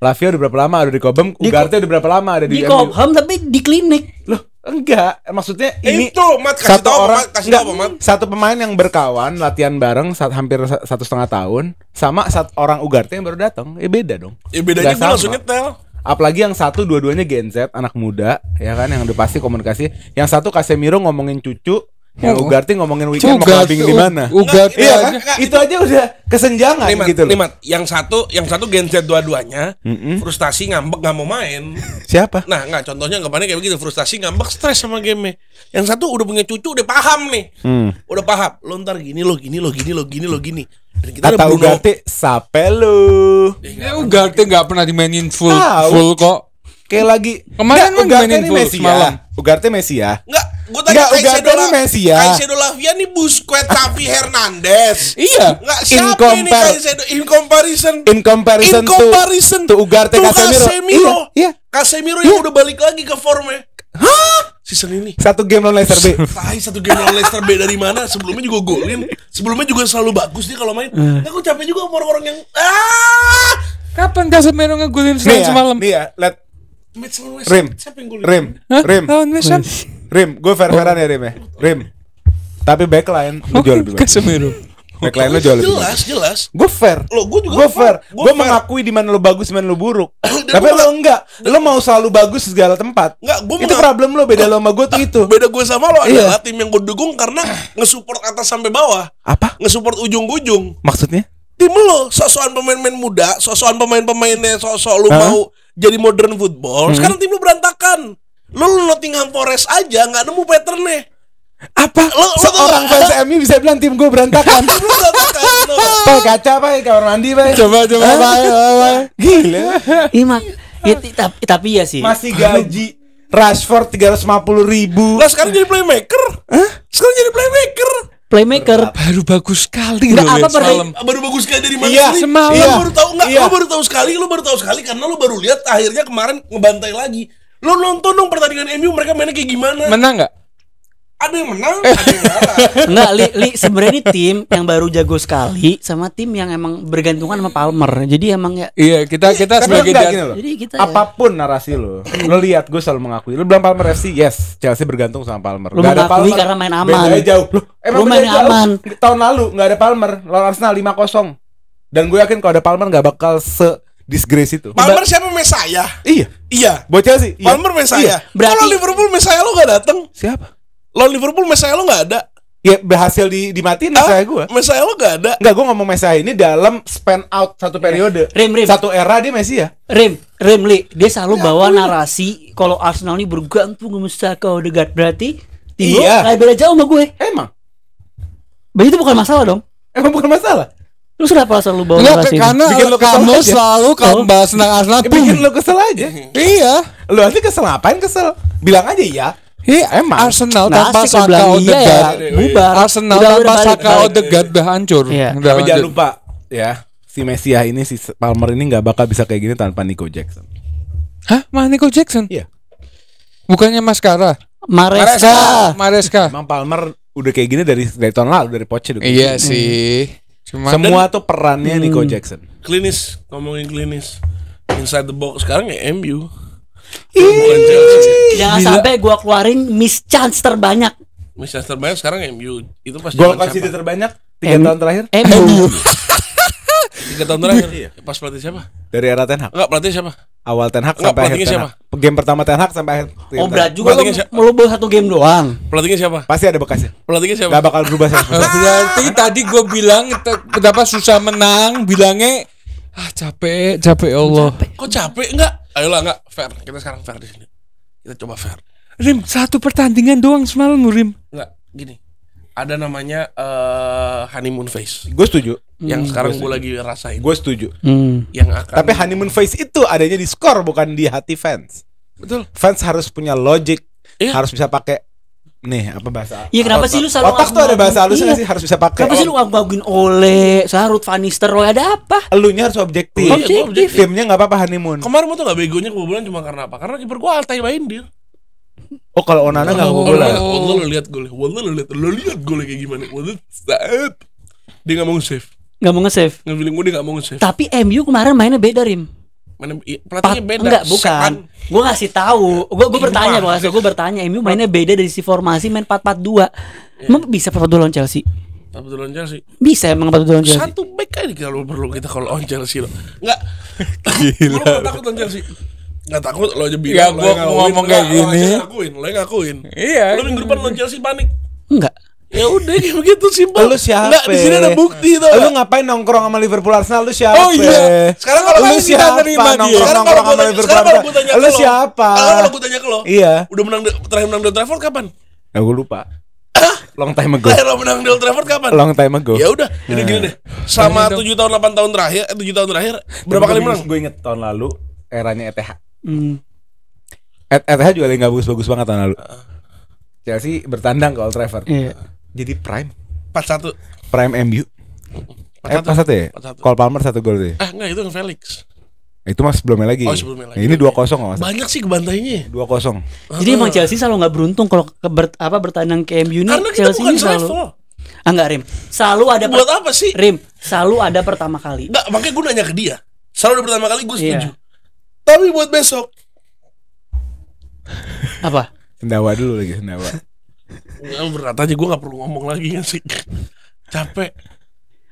Speaker 4: Lavia udah berapa lama ada di Cobham? Ugarte udah berapa lama ada
Speaker 2: Di
Speaker 4: di
Speaker 2: Cobham tapi di klinik.
Speaker 4: Loh, enggak. Maksudnya ini
Speaker 3: Itu, Mat, kasih
Speaker 4: satu
Speaker 3: tahu apa,
Speaker 4: orang,
Speaker 3: Mat? Kasih
Speaker 4: enggak,
Speaker 3: tahu apa, Mat?
Speaker 4: satu pemain yang berkawan latihan bareng hampir 1,5 tahun sama orang Ugarte yang baru datang. Beda dong.
Speaker 3: Ya bedanya
Speaker 4: Nggak
Speaker 3: gue
Speaker 4: sama.
Speaker 3: langsung nyetel.
Speaker 4: Apalagi yang satu dua-duanya Gen Z, anak muda, ya kan, yang udah pasti komunikasi. Yang satu Casemiro ngomongin cucu, yang Ugarte ngomongin weekend mau clubbing di mana.
Speaker 1: Ugarte
Speaker 4: Iya
Speaker 1: aja.
Speaker 4: kan? Itu aja udah kesenjangan
Speaker 3: Nih, Mat,
Speaker 4: gitu loh.
Speaker 3: Mat. Yang satu Gen Z dua-duanya, frustasi ngambek nggak mau main.
Speaker 4: Siapa?
Speaker 3: Nah, nggak, contohnya kemarin kayak begitu, frustasi ngambek, stres sama game. Yang satu udah punya cucu, udah paham nih. Udah paham. Lo ntar gini. Dan kita
Speaker 4: Kata
Speaker 3: ada Bruno.
Speaker 4: Ugarte, sape lu.
Speaker 1: Ya, Ugarte nggak pernah dimainin full
Speaker 4: Tahu.
Speaker 1: full kok.
Speaker 4: Kayak lagi
Speaker 1: Kemarin
Speaker 4: Nggak,
Speaker 1: kan
Speaker 4: Ugarte
Speaker 1: dimainin
Speaker 4: ini
Speaker 1: full
Speaker 4: Messi
Speaker 1: semalam.
Speaker 4: ya. Ugarte Messi ya.
Speaker 3: Enggak, Gue tanya
Speaker 4: Caicedo
Speaker 3: Lavia nih Busquets, Xavi Hernandez.
Speaker 1: Iya.
Speaker 3: Nggak siapa ini Caicedo in comparison
Speaker 4: to Ugarte
Speaker 3: Casemiro.
Speaker 4: Iya.
Speaker 3: Casemiro yang udah balik lagi ke formnya. Season ini.
Speaker 4: Satu game lawan Leicester B.
Speaker 3: Satu game lawan Leicester B dari mana? Sebelumnya juga golin. Sebelumnya juga selalu bagus dia kalau main. Aku capek juga sama orang-orang yang
Speaker 1: Kapan Casemiro ngegolin semalam?
Speaker 4: Nih ya, lihat
Speaker 3: match lawan West
Speaker 4: Rim.
Speaker 3: Ham. Siapa yang golin?
Speaker 4: Rim.
Speaker 1: Lawan West Ham.
Speaker 4: Rim, gue fair-fairan ya Rim ya. Rim. Tapi backline lu jual lebih bagus.
Speaker 1: Casemiro.
Speaker 4: Backline lu jual lebih bagus.
Speaker 3: Jelas.
Speaker 4: Gue fair.
Speaker 3: Loh, gue
Speaker 4: fair. Gue mengakui di mana lu bagus, di mana lu buruk. Tapi lo enggak. Lo mau selalu bagus di segala tempat. Itu problem lo, beda lo sama gue tuh itu.
Speaker 3: Beda gue sama lo adalah tim yang gue dukung karena nge-support atas sampai bawah.
Speaker 4: Apa?
Speaker 3: Nge-support ujung-ujung.
Speaker 4: Maksudnya?
Speaker 3: Tim lo sok-sokan pemain-pemain muda, sok-sokan pemainnya sok-sok lu mau jadi modern football. Sekarang tim lu berantakan. Lu Nottingham Forest aja nggak nemu patternnya.
Speaker 4: Apa? Seorang fans MU bisa bilang tim gue berantakan. Pak kaca pak, kamar mandi pak.
Speaker 1: Coba.
Speaker 4: Gila.
Speaker 2: Tapi ya sih.
Speaker 4: Masih gaji Rashford 350.000.
Speaker 3: Lah sekarang jadi playmaker.
Speaker 2: Playmaker
Speaker 1: Baru bagus sekali
Speaker 2: Nggak,
Speaker 1: loh
Speaker 2: apa
Speaker 1: semalam.
Speaker 3: Baru bagus kayak dari mana
Speaker 4: Iya,
Speaker 3: sih?
Speaker 1: semalam.
Speaker 3: Lu baru tahu nggak?
Speaker 4: Iya.
Speaker 3: Lu baru tahu sekali karena lu baru lihat akhirnya kemarin ngebantai lagi. Lu nonton dong pertandingan MU mereka mainnya kayak gimana?
Speaker 1: Menang nggak?
Speaker 3: Ada yang menang, ada yang kalah.
Speaker 2: Enggak, Li sebenarnya ini tim yang baru jago sekali sama tim yang emang bergantungan sama Palmer. Jadi emang ya
Speaker 1: Iya, kita
Speaker 4: Tapi
Speaker 1: sebagai
Speaker 4: enggak gini loh.
Speaker 2: Jadi kita ya.
Speaker 4: Apapun narasi lo lihat gue selalu mengakui. Lo bilang Palmer FC, yes, Chelsea bergantung sama Palmer.
Speaker 2: Lu
Speaker 4: Nggak ada
Speaker 2: mengakui
Speaker 4: Palmer,
Speaker 2: karena main aman.
Speaker 4: bedanya jauh.
Speaker 2: Lu main
Speaker 4: bedanya jauh.
Speaker 2: aman.
Speaker 4: Tahun lalu nggak ada Palmer, lawan Arsenal 5-0. Dan gue yakin kalau ada Palmer nggak bakal disgrace itu.
Speaker 3: Palmer siapa Mesaya? Iya.
Speaker 4: Buat Chelsea. Iya.
Speaker 3: Palmer Mesaya.
Speaker 2: Berarti-
Speaker 3: Kalau Liverpool Mesaya lo gak dateng.
Speaker 4: Siapa?
Speaker 3: Lawan Liverpool Mesaya lo gak ada.
Speaker 4: Ya berhasil dimatiin Mesaya gue.
Speaker 3: Mesaya lo gak ada.
Speaker 4: Enggak, gue ngomong Mesaya ini dalam span out satu periode.
Speaker 2: Rim.
Speaker 4: Satu era dia Messi ya.
Speaker 2: Rim Li, dia selalu bawa narasi kalau Arsenal ini bergantung sama Saka Odegaard. Berarti tim lu
Speaker 4: Iya.
Speaker 2: kayak beda jauh sama gue.
Speaker 4: Emang
Speaker 2: Berarti itu bukan masalah dong.
Speaker 4: bukan masalah.
Speaker 2: Lu kenapa selalu bawa
Speaker 1: Enggak,
Speaker 2: narasi ini?
Speaker 1: karena
Speaker 4: Bikin lo kesel
Speaker 1: kamu
Speaker 4: aja.
Speaker 1: selalu kalau bahas tentang Arsenal
Speaker 4: Ya, bikin lo kesel aja.
Speaker 1: Iya.
Speaker 4: Lo nanti kesel ngapain kesel? Bilang aja ya.
Speaker 1: Iya,
Speaker 4: Emang.
Speaker 1: Arsenal
Speaker 2: Nah,
Speaker 1: tanpa
Speaker 2: asik
Speaker 1: Saka
Speaker 2: bilang iya ya,
Speaker 1: Odegaard.
Speaker 2: bubar.
Speaker 1: Arsenal
Speaker 2: Udah
Speaker 1: tanpa
Speaker 2: balik.
Speaker 1: Saka Odegaard udah hancur.
Speaker 2: Iya.
Speaker 1: Udah
Speaker 4: Tapi jangan
Speaker 1: hancur.
Speaker 4: lupa ya, si Messi ini si Palmer ini nggak bakal bisa kayak gini tanpa Nico Jackson.
Speaker 1: Hah? Mah Nico Jackson?
Speaker 4: Iya.
Speaker 1: Bukannya Maskara? Maresca.
Speaker 4: Emang Palmer udah kayak gini dari tahun lalu, dari Poche udah kayak
Speaker 1: Iya
Speaker 4: gini.
Speaker 1: sih. Cuma
Speaker 4: Semua tuh perannya Nico Jackson.
Speaker 3: Klinis, ngomongin klinis. Inside the box sekarang ya MU. Bukan Chelsea.
Speaker 2: Jangan sampai gua keluarin miss chance terbanyak.
Speaker 3: Manchester banyak sekarang MU. Itu pas
Speaker 4: Gol
Speaker 3: zaman
Speaker 4: conceded
Speaker 3: siapa?
Speaker 4: terbanyak 3 tahun terakhir
Speaker 2: MU.
Speaker 3: 3 tahun terakhir. Pas pelatih siapa?
Speaker 4: dari era Ten Hag.
Speaker 3: Enggak, pelatih siapa?
Speaker 4: Awal Ten Hag
Speaker 3: Enggak,
Speaker 4: sampai akhir
Speaker 3: pelatihnya
Speaker 4: Ten Hag. Game pertama Ten Hag sampai akhir.
Speaker 2: Oh berat juga
Speaker 3: Pelatihnya siapa?
Speaker 2: lu bawa satu game doang.
Speaker 3: Pelatihnya siapa?
Speaker 4: Pasti ada bekasnya.
Speaker 3: Pelatihnya siapa?
Speaker 4: Gak bakal berubah 100%.
Speaker 1: berarti tadi gue bilang betapa susah menang, bilangnya capek ya Allah.
Speaker 3: Kok capek? Enggak. Ayolah, enggak fair. Kita sekarang fair di sini. Kita coba fair.
Speaker 1: Rim, satu pertandingan doang semalam Rim.
Speaker 3: Enggak, gini. Ada namanya honeymoon phase
Speaker 4: Gue setuju.
Speaker 3: yang sekarang gue lagi rasain.
Speaker 4: Gue setuju.
Speaker 3: Yang akan
Speaker 4: Tapi honeymoon phase itu adanya di skor bukan di hati fans.
Speaker 3: betul.
Speaker 4: Fans harus punya logic,
Speaker 3: Iya.
Speaker 4: harus bisa pakai nih apa bahasa?
Speaker 2: Iya kenapa sih lu selalu
Speaker 4: Otak tuh ada bahasa halusnya
Speaker 2: Iya.
Speaker 4: nggak sih? Harus bisa pakai.
Speaker 2: Kenapa sih lu ngagungin Ole, Sarut, Van Nistelrooy, ada apa?
Speaker 4: Elunya harus objektif.
Speaker 3: Iya, gua objektif.
Speaker 4: Timnya nggak apa-apa honeymoon.
Speaker 3: Kemarin mau tuh gak begonya kebobolan cuma karena apa? Karena kiper gue Altay Baindir.
Speaker 4: Oh kalau Onana nggak
Speaker 1: Oh.
Speaker 4: kebobolan.
Speaker 3: Wallah lu lihat golnya. Wallah lu lihat golnya kayak gimana. Wallah saat dia nggak mau nge-save.
Speaker 2: Gak mau nge-save.
Speaker 3: Nge-feeling gue dia nggak mau nge-save.
Speaker 2: Tapi MU kemarin mainnya beda Rim.
Speaker 3: Mana pelatihnya beda.
Speaker 2: Enggak, bukan.
Speaker 3: Sekan.
Speaker 2: Gue ngasih tahu. Gue bertanya,
Speaker 3: Gimana?
Speaker 2: gue bertanya. MU mainnya beda dari si formasi main 4-4-2. Emang bisa 4-4-2 lawan Chelsea?
Speaker 3: Kebetulan Chelsea.
Speaker 2: Bisa emang 4-4-2 lawan Chelsea.
Speaker 3: Satu back aja kalau perlu kita kalau lawan Chelsea lo. Enggak. Lu nggak takut lawan Chelsea? Nggak takut lo aja bilang.
Speaker 1: Ya,
Speaker 3: lo
Speaker 1: gua
Speaker 3: yang ngakuin.
Speaker 1: ngomong kayak
Speaker 3: Nggak, lo
Speaker 1: gini.
Speaker 3: aja ngakuin, lo yang ngakuin.
Speaker 1: Iya.
Speaker 3: Lo minggu depan lawan Chelsea panik.
Speaker 2: Enggak.
Speaker 3: Ya udah kayak begitu simpel.
Speaker 4: Lu siapa?
Speaker 3: Enggak, di sini ada bukti tuh.
Speaker 4: Lu ngapain nongkrong sama Liverpool Arsenal? Lu siapa?
Speaker 1: Oh iya.
Speaker 3: Sekarang kalau
Speaker 4: lu
Speaker 1: kita
Speaker 4: siapa
Speaker 1: nerima dia.
Speaker 4: nongkrong
Speaker 3: Sekarang
Speaker 4: nongkrong
Speaker 3: kalau
Speaker 4: sama
Speaker 3: gua
Speaker 4: Liverpool
Speaker 3: sekarang kalau
Speaker 4: Arsenal?
Speaker 3: gua tanya ke
Speaker 4: Lu
Speaker 3: lo.
Speaker 4: siapa?
Speaker 3: Kalau gua tanya ke lo.
Speaker 4: Iya.
Speaker 3: Udah terakhir menang di Old Trafford kapan?
Speaker 4: Ya gue lupa. Long time ago.
Speaker 3: Terakhir lo menang di Old Trafford kapan?
Speaker 4: Long time ago.
Speaker 3: Ya udah, gini deh. Sama 7 tahun 8 tahun terakhir, 7 tahun terakhir berapa kali menang?
Speaker 4: Gue inget tahun lalu eranya ETH.
Speaker 2: Hmm.
Speaker 4: ETH juga lagi nggak bagus-bagus banget tahun lalu. Chelsea bertandang ke Old Trafford.
Speaker 2: Iya.
Speaker 4: Jadi prime
Speaker 3: 4-1.
Speaker 4: MU. 4-1 ya?
Speaker 3: 4-1.
Speaker 4: Cole Palmer 1 gol tuh ya?
Speaker 3: Enggak, itu yang Felix.
Speaker 4: Itu mas sebelumnya lagi.
Speaker 3: Oh, sebelumnya lagi.
Speaker 4: Nah, ini 2-0 nggak mas?
Speaker 3: Banyak sih kebantainya.
Speaker 4: 2-0.
Speaker 2: Jadi emang Chelsea selalu nggak beruntung kalau bertandang ke MU ini.
Speaker 3: Karena kita
Speaker 2: Chelsea
Speaker 3: bukan
Speaker 2: ini selalu.
Speaker 3: selevel.
Speaker 2: Enggak, Rim. Selalu ada
Speaker 3: Buat apa sih?
Speaker 2: Rim, selalu ada pertama kali.
Speaker 3: Enggak, makanya gue nanya ke dia. Selalu ada pertama kali gue setuju.
Speaker 2: Iya.
Speaker 3: Tapi buat besok,
Speaker 2: Apa?
Speaker 4: Sendawa dulu lagi, sendawa.
Speaker 3: ya, berat aja gue gak perlu ngomong lagi kan sih. Capek.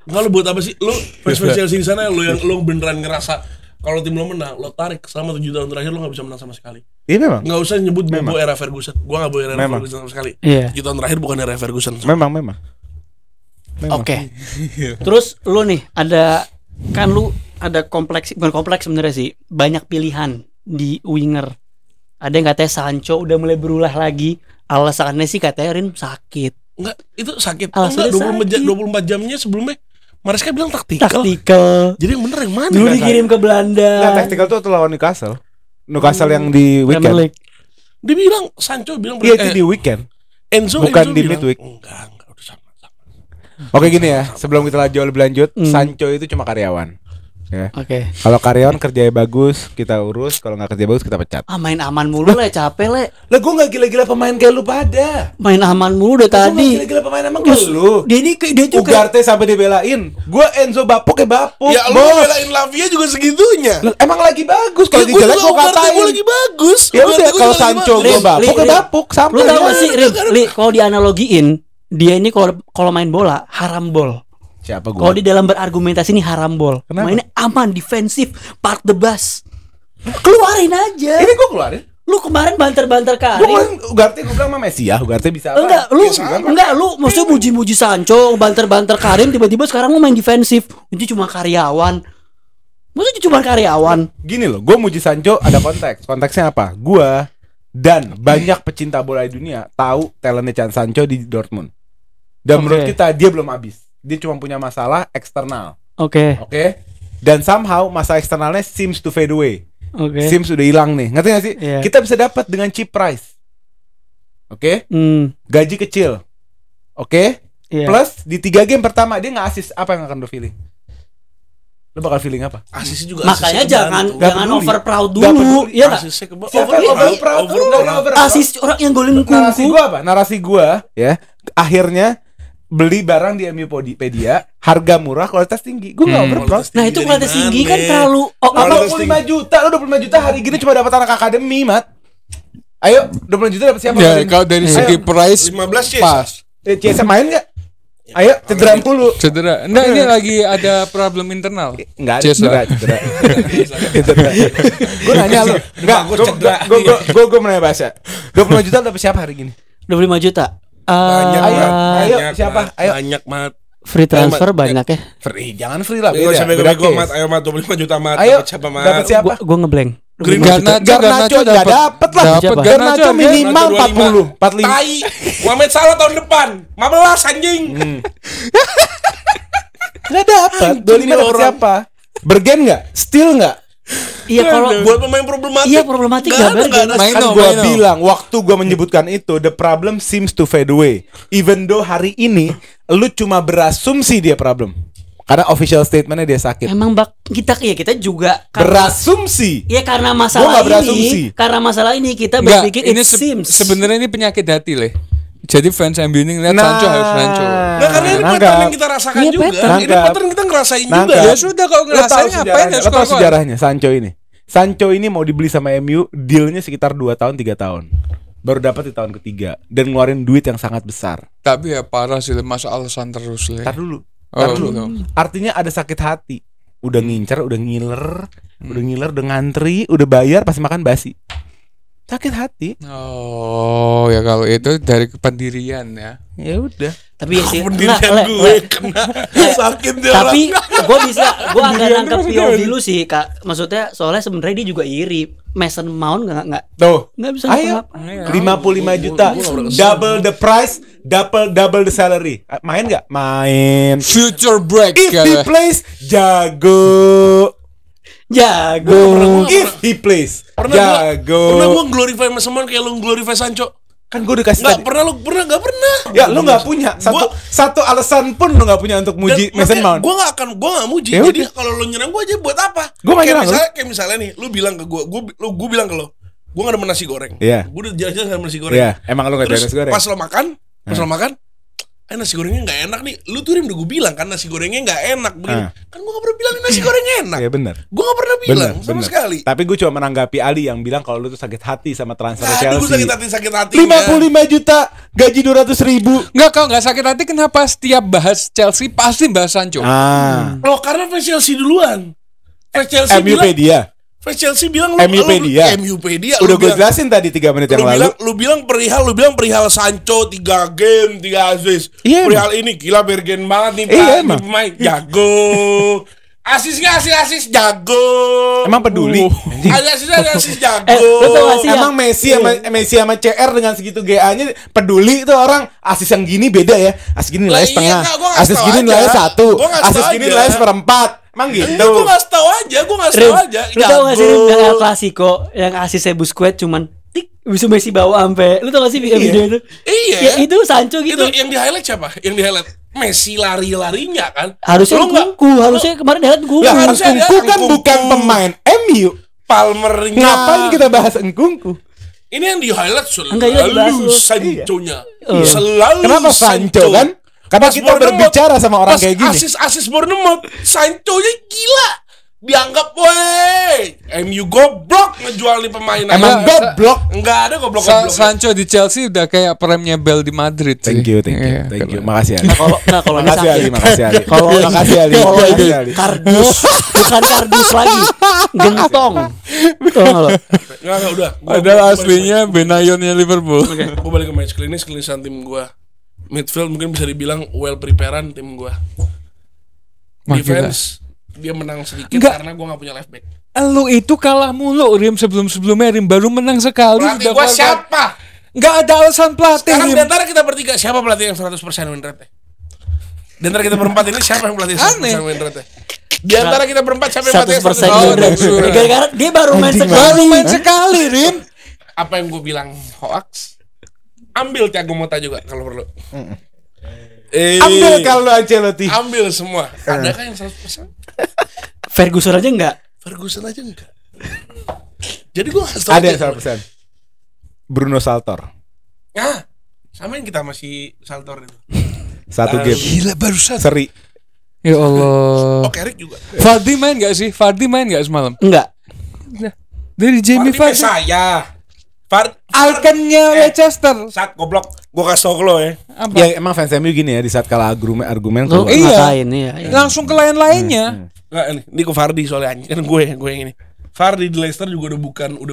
Speaker 3: Enggak, lu buat apa sih? Lu fans Chelsea di sana lu yang lu beneran ngerasa kalau tim lo menang, lo tarik selama 7 tahun terakhir lo gak bisa menang sama sekali.
Speaker 4: Iya memang.
Speaker 3: Nggak usah nyebut bobo era Ferguson. Gue gak bawa era
Speaker 4: Memang.
Speaker 3: Ferguson sama sekali.
Speaker 2: Iya.
Speaker 3: 7 tahun terakhir bukan era Ferguson.
Speaker 4: Memang.
Speaker 2: Oke. Terus lu nih ada kan lu ada kompleks, bukan kompleks sebenarnya sih, banyak pilihan di winger. Ada yang katanya Sancho udah mulai berulah lagi. Alasannya sih katanya Rin sakit.
Speaker 3: Enggak, itu sakit.
Speaker 2: Alasannya
Speaker 3: Enggak, 24 jamnya sebelumnya Maresca bilang taktikal. Jadi yang bener yang mana?
Speaker 2: Dulu dikirim ke Belanda.
Speaker 4: Nah, tactical tuh lawan Newcastle. Newcastle yang di
Speaker 2: Premier
Speaker 4: weekend.
Speaker 2: League.
Speaker 3: Dia bilang Sancho bilang
Speaker 4: Iya, itu di weekend.
Speaker 3: Enzo
Speaker 4: bukan di
Speaker 3: bilang,
Speaker 4: midweek.
Speaker 3: Enggak, udah sama.
Speaker 4: Oke gini ya, sebelum kita jauh lebih lanjut, Sancho itu cuma karyawan. Ya.
Speaker 2: Oke.
Speaker 4: Kalau karyawan kerjanya bagus, kita urus. Kalau nggak kerja bagus, kita pecat.
Speaker 2: Main aman mulu lah, capek le.
Speaker 4: Lah gue nggak gila-gila pemain kayak lu pada.
Speaker 2: Main aman mulu udah tadi.
Speaker 4: Gila-gila pemain emang kayak lu.
Speaker 2: Dia ini dia juga.
Speaker 4: Ugarte sampai dibelain. Gue Enzo bapuk kayak bapuk.
Speaker 3: Ya lu belain Lavia juga segitunya.
Speaker 4: Lah, emang lagi bagus. Kalau
Speaker 3: Ya,
Speaker 4: di jelek gue
Speaker 3: Ugarte
Speaker 4: katain.
Speaker 3: gua lagi bagus.
Speaker 4: Ya
Speaker 3: Ugarte
Speaker 4: udah,
Speaker 3: gua
Speaker 4: kalau
Speaker 3: lagi
Speaker 4: Sancho
Speaker 3: bagus.
Speaker 4: gue bapuk kayak bapuk.
Speaker 2: Lu
Speaker 4: Sampai
Speaker 2: tahu
Speaker 4: ya.
Speaker 2: gak sih, kalau dianalogiin, dia ini kalau main bola haram ball.
Speaker 4: Siapa gue?
Speaker 2: Kalau di dalam berargumentasi ini haram ball.
Speaker 4: Kenapa?
Speaker 2: Mainnya aman, defensif, park the bus. Keluarin aja.
Speaker 4: Ini gue keluarin.
Speaker 2: Lu kemarin banter-banter
Speaker 4: Gue
Speaker 2: Karim.
Speaker 4: keluarin Ugarte, gue bilang sama Messi ya. Ugarte bisa apa?
Speaker 2: Enggak, lu maksudnya muji-muji Sancho, banter-banter Karim, tiba-tiba sekarang lu main defensif. Itu cuma karyawan. Maksudnya cuma karyawan.
Speaker 4: Gini loh, gue muji Sancho ada konteks. Konteksnya apa? Gue dan banyak pecinta bola di dunia tahu talentnya Chan Sancho di Dortmund. Dan menurut kita dia belum habis. Dia cuma punya masalah eksternal.
Speaker 2: Oke.
Speaker 4: Dan somehow masalah eksternalnya seems to fade away. Seems udah hilang nih. Ngerti gak sih?
Speaker 2: Iya.
Speaker 4: Kita bisa dapat dengan cheap price. Gaji kecil.
Speaker 2: Iya.
Speaker 4: Plus di 3 game pertama dia nggak assist, apa yang akan lo feeling? Lo bakal feeling apa?
Speaker 3: Asisnya juga.
Speaker 2: Makanya
Speaker 3: asisnya
Speaker 2: jangan
Speaker 4: peduli.
Speaker 2: over proud
Speaker 4: Nggak
Speaker 2: dulu.
Speaker 4: peduli.
Speaker 2: Iya enggak?
Speaker 3: Asisnya
Speaker 4: Siapa yang over proud?
Speaker 2: Asis orang yang golin
Speaker 4: Narasi
Speaker 2: kungku.
Speaker 4: gua apa? Narasi gua ya, akhirnya beli barang di MUpedia, harga murah, kualitas tinggi. Gue nggak overproud.
Speaker 2: Nah itu kualitas tinggi kan terlalu.
Speaker 4: Kalau 25 juta, lo 25 juta hari gini cuma dapat anak akademi, Mat. Ayo, 25 juta dapat siapa?
Speaker 1: Ya, kalau dari segi price
Speaker 3: 15
Speaker 1: pas.
Speaker 4: CS main nggak? Ayo, cedera mulu.
Speaker 1: Cedera. Enggak, ini lagi ada problem internal.
Speaker 4: Enggak ada
Speaker 1: Cedera.
Speaker 4: cedera. Gue nanya lu. Enggak, gue menanya bahasa. 25 juta dapat siapa hari gini?
Speaker 2: 25 juta.
Speaker 4: Ayo, siapa? Ayo.
Speaker 3: Banyak, Mat.
Speaker 2: Free transfer banyak ya.
Speaker 4: Free, jangan free lah.
Speaker 3: Gue sampai
Speaker 4: beda
Speaker 3: gue
Speaker 4: case.
Speaker 3: Mat. Ayo Mat, 25 juta Mat.
Speaker 4: Ayo,
Speaker 3: Dapat siapa Mat?
Speaker 4: dapat siapa?
Speaker 2: Gue ngeblank.
Speaker 4: Garnacho nggak dapet lah.
Speaker 1: Dapet.
Speaker 4: Garnacho minimal 40, 45.
Speaker 3: Tai. Mohamed Salah tahun depan 15 anjing.
Speaker 4: Nggak dapet. 25 dapat siapa? Bergen nggak? Steal nggak?
Speaker 2: Iya kalau
Speaker 3: buat pemain problematik.
Speaker 2: Iya problematik
Speaker 3: Nggak
Speaker 2: gak
Speaker 3: ada.
Speaker 4: Kan gue bilang waktu gue menyebutkan itu, the problem seems to fade away. Even though hari ini lu cuma berasumsi dia problem, karena official statementnya dia sakit.
Speaker 2: Emang kita juga
Speaker 4: Berasumsi.
Speaker 2: Iya karena
Speaker 4: Gua
Speaker 2: masalah
Speaker 4: nggak berasumsi.
Speaker 2: ini. Karena masalah ini kita
Speaker 1: Enggak,
Speaker 2: berpikir
Speaker 1: ini
Speaker 2: it seems.
Speaker 1: sebenarnya ini penyakit hati, Le. Jadi fans MU ini ngeliat Sancho harus Sancho.
Speaker 3: Nah karena ini
Speaker 4: Nangkap.
Speaker 3: pattern yang kita rasakan
Speaker 2: Iya,
Speaker 3: juga.
Speaker 2: pattern.
Speaker 3: Ini pattern kita ngerasain juga.
Speaker 4: Nangkap.
Speaker 1: Ya sudah kalau ngerasain ngapain harus
Speaker 4: Lo tau
Speaker 1: skor-skor?
Speaker 4: sejarahnya Sancho ini? Sancho ini mau dibeli sama MU, dealnya sekitar 2 tahun 3 tahun. Baru dapat di tahun ketiga dan ngeluarin duit yang sangat besar.
Speaker 1: Tapi ya parah sih, Le. Masa alasan terus, Le.
Speaker 4: Ntar dulu.
Speaker 1: Oh,
Speaker 4: dulu.
Speaker 1: belum.
Speaker 4: Artinya ada sakit hati. Udah ngincer, udah ngiler, udah ngantri, udah bayar, pasti makan basi. Sakit hati.
Speaker 1: Oh, ya kalau itu dari pendirian ya.
Speaker 4: Ya udah.
Speaker 2: Tapi ya sih
Speaker 3: Pendirian
Speaker 2: Le,
Speaker 3: gue kena sakit dia
Speaker 2: tapi
Speaker 3: orang.
Speaker 2: gue agak nangkep POV lu sih Kak. Maksudnya soalnya sebenarnya dia juga iri. Mason Mount nggak
Speaker 4: Tuh.
Speaker 2: bisa
Speaker 4: Ayo.
Speaker 2: ngapa-ngapa.
Speaker 4: 55 juta. Double the price, double the salary. Main nggak? Main.
Speaker 1: Future break
Speaker 4: If he
Speaker 1: ya.
Speaker 4: plays, jago.
Speaker 2: Jago.
Speaker 4: If he plays,
Speaker 3: Pernah
Speaker 4: jago.
Speaker 3: gue glorify Mason Mount kayak lu glorify Sancho.
Speaker 4: Kan gue udah kasih
Speaker 3: Nggak
Speaker 4: tadi.
Speaker 3: pernah.
Speaker 4: Ya lu nggak punya satu alasan pun lu nggak punya untuk muji Mason Mount.
Speaker 3: Gue nggak muji.
Speaker 4: Ya
Speaker 3: Jadi
Speaker 4: udah.
Speaker 3: kalau lu nyerang gue aja buat apa?
Speaker 4: Gua nggak nyerang
Speaker 3: kayak misalnya nih, lu bilang ke gue bilang ke lo, gue nggak demen nasi goreng.
Speaker 4: Iya.
Speaker 3: Gue udah jelas-jelas nggak demen nasi goreng.
Speaker 4: Iya, emang lu nggak
Speaker 3: Terus
Speaker 4: nasi goreng.
Speaker 3: pas lo makan, nasi gorengnya nggak enak nih. Lu tuh udah gue bilang kan nasi gorengnya nggak enak begini. Kan gue nggak pernah bilang nasi gorengnya enak.
Speaker 4: Iya benar.
Speaker 3: Gue nggak pernah bilang sama
Speaker 4: Bener.
Speaker 3: sekali.
Speaker 4: Tapi gue cuma menanggapi Ali yang bilang kalau lu tuh sakit hati sama transfer
Speaker 3: Gue
Speaker 4: Chelsea.
Speaker 3: sakit hati.
Speaker 4: 55 juta gaji 200.000.
Speaker 1: Enggak, kalau nggak sakit hati kenapa setiap bahas Chelsea pasti bahas Sancho?
Speaker 3: Loh karena fans Chelsea duluan. Fans Chelsea bilang. Fans Chelsea bilang
Speaker 4: MUpedia. Udah gue jelasin tadi 3 menit yang lalu.
Speaker 3: Lu bilang perihal Sancho 3 game 3 assist.
Speaker 4: Iya,
Speaker 3: Perihal ini gila bergen banget nih Pak.
Speaker 4: Iya,
Speaker 3: Ini
Speaker 4: emang.
Speaker 3: pemain jago. Asisnya asis jago.
Speaker 4: Emang peduli?
Speaker 3: Asis jago.
Speaker 2: Lu tau gak sih
Speaker 4: Emang Messi sama CR dengan segitu GA-nya peduli itu orang asis yang gini beda ya. Asis gini nilainya
Speaker 3: Lah, iya,
Speaker 4: setengah.
Speaker 3: enggak, gua ngasih
Speaker 4: Asis
Speaker 3: tau
Speaker 4: gini
Speaker 3: aja.
Speaker 4: nilainya 1.
Speaker 3: Gua ngasih
Speaker 4: Asis
Speaker 3: tau
Speaker 4: gini
Speaker 3: aja.
Speaker 4: nilainya 1/4. Emang gitu.
Speaker 3: Gue ngasih tau aja,
Speaker 2: Rim,
Speaker 3: Jago.
Speaker 2: lu tau gak sih Rim, yang El Clasico yang asisnya Busquets cuman tik bisa Messi bawa sampai, lu tau gak sih video itu?
Speaker 3: Iya.
Speaker 2: Ya itu Sancho gitu.
Speaker 3: Itu yang di highlight siapa? Yang di highlight Messi lari-larinya kan.
Speaker 2: Harusnya
Speaker 3: Lu nggak-
Speaker 2: Nkunku, harusnya kemarin lihat Nkunku.
Speaker 4: Lah,
Speaker 3: harusnya ada
Speaker 4: Nkunku kan
Speaker 3: Nkunku.
Speaker 4: bukan pemain MU.
Speaker 3: Palmernya.
Speaker 4: Ngapain kita bahas Nkunku?
Speaker 3: Ini yang di highlight
Speaker 2: Enggak, iya, dibahas
Speaker 3: selalu
Speaker 2: lu.
Speaker 3: Sancho-nya.
Speaker 2: Iya.
Speaker 3: Selalu
Speaker 4: Kenapa Sancho kan? Karena
Speaker 3: Pas
Speaker 4: kita
Speaker 3: Bournemouth,
Speaker 4: berbicara sama orang
Speaker 3: pas
Speaker 4: kayak gini.
Speaker 3: Asis Bournemouth, Sancho-nya gila. Dianggap woi, MU goblok ngejual nih pemain.
Speaker 4: Emang
Speaker 1: Enggak,
Speaker 4: goblok.
Speaker 3: Enggak ada goblok.
Speaker 1: Sancho di Chelsea udah kayak premnya Bell di Madrid sih.
Speaker 4: Thank you.
Speaker 1: Iya,
Speaker 4: Makasih Ali.
Speaker 2: Kalau ini
Speaker 4: Makasih Ali,
Speaker 2: sakit.
Speaker 4: makasih Ali.
Speaker 2: Kalau
Speaker 4: Makasih Ali.
Speaker 2: Kalau ini
Speaker 4: Makasih Ali.
Speaker 2: kardus, bukan kardus lagi, gentong. Tau gak lo?
Speaker 3: Enggak, udah.
Speaker 1: Padahal aslinya Benayonnya Liverpool.
Speaker 3: Gue balik ke match klinis, klinisan tim gue. Midfield mungkin bisa dibilang well preparean tim gue.
Speaker 1: Wah,
Speaker 3: Defense dia menang sedikit
Speaker 1: Enggak.
Speaker 3: karena gue gak punya left back.
Speaker 1: Lu itu kalah mulu Rim sebelumnya Rim baru menang sekali.
Speaker 3: Pelatih
Speaker 1: udah
Speaker 3: gue
Speaker 1: kelar-
Speaker 3: siapa?
Speaker 1: Nggak ada alasan pelatih
Speaker 3: Sekarang
Speaker 1: Rim.
Speaker 3: di antara kita bertiga siapa pelatih yang 100% win rate? Di antara kita berempat ini siapa yang pelatih 100%
Speaker 1: Aneh.
Speaker 3: win rate? Di antara kita berempat siapa yang pelatih
Speaker 2: 100%
Speaker 3: 100% win rate?
Speaker 1: Surah.
Speaker 2: gara-gara dia baru main
Speaker 4: Anjing,
Speaker 2: sekali.
Speaker 1: Baru main sekali Rim.
Speaker 3: Apa yang gue bilang hoax? Ambil Thiago Motta juga kalau perlu.
Speaker 4: Ambil kalau Ancelotti.
Speaker 3: Ambil semua. Adakah yang 100%?
Speaker 2: Ferguson aja enggak.
Speaker 3: Ferguson aja enggak. Jadi gue nggak tahu.
Speaker 4: Ada yang 100%. Bruno Saltor.
Speaker 3: Nah, samain kita masih Saltor itu.
Speaker 4: 1 game.
Speaker 1: Gila barusan.
Speaker 4: Seri.
Speaker 1: Ya Allah.
Speaker 3: Oh, Carrick juga.
Speaker 1: Fardi main gak sih? Fardi main gak semalam?
Speaker 2: Enggak.
Speaker 1: Dari Jamie
Speaker 3: Fardi
Speaker 1: Fardi.
Speaker 3: saya.
Speaker 1: Ikonnya Leicester.
Speaker 3: Saat goblok. Gue kasih tau ke lo ya.
Speaker 1: Apa?
Speaker 4: Ya emang fans MU gini ya, di saat kalah argumen
Speaker 2: Lu
Speaker 4: keluar.
Speaker 1: Iya.
Speaker 2: ngatain iya.
Speaker 1: Langsung ke lain-lainnya.
Speaker 3: Nggak, ini ke Fardi soalnya anjing. Kan gue yang ini. Fardi di Leicester juga udah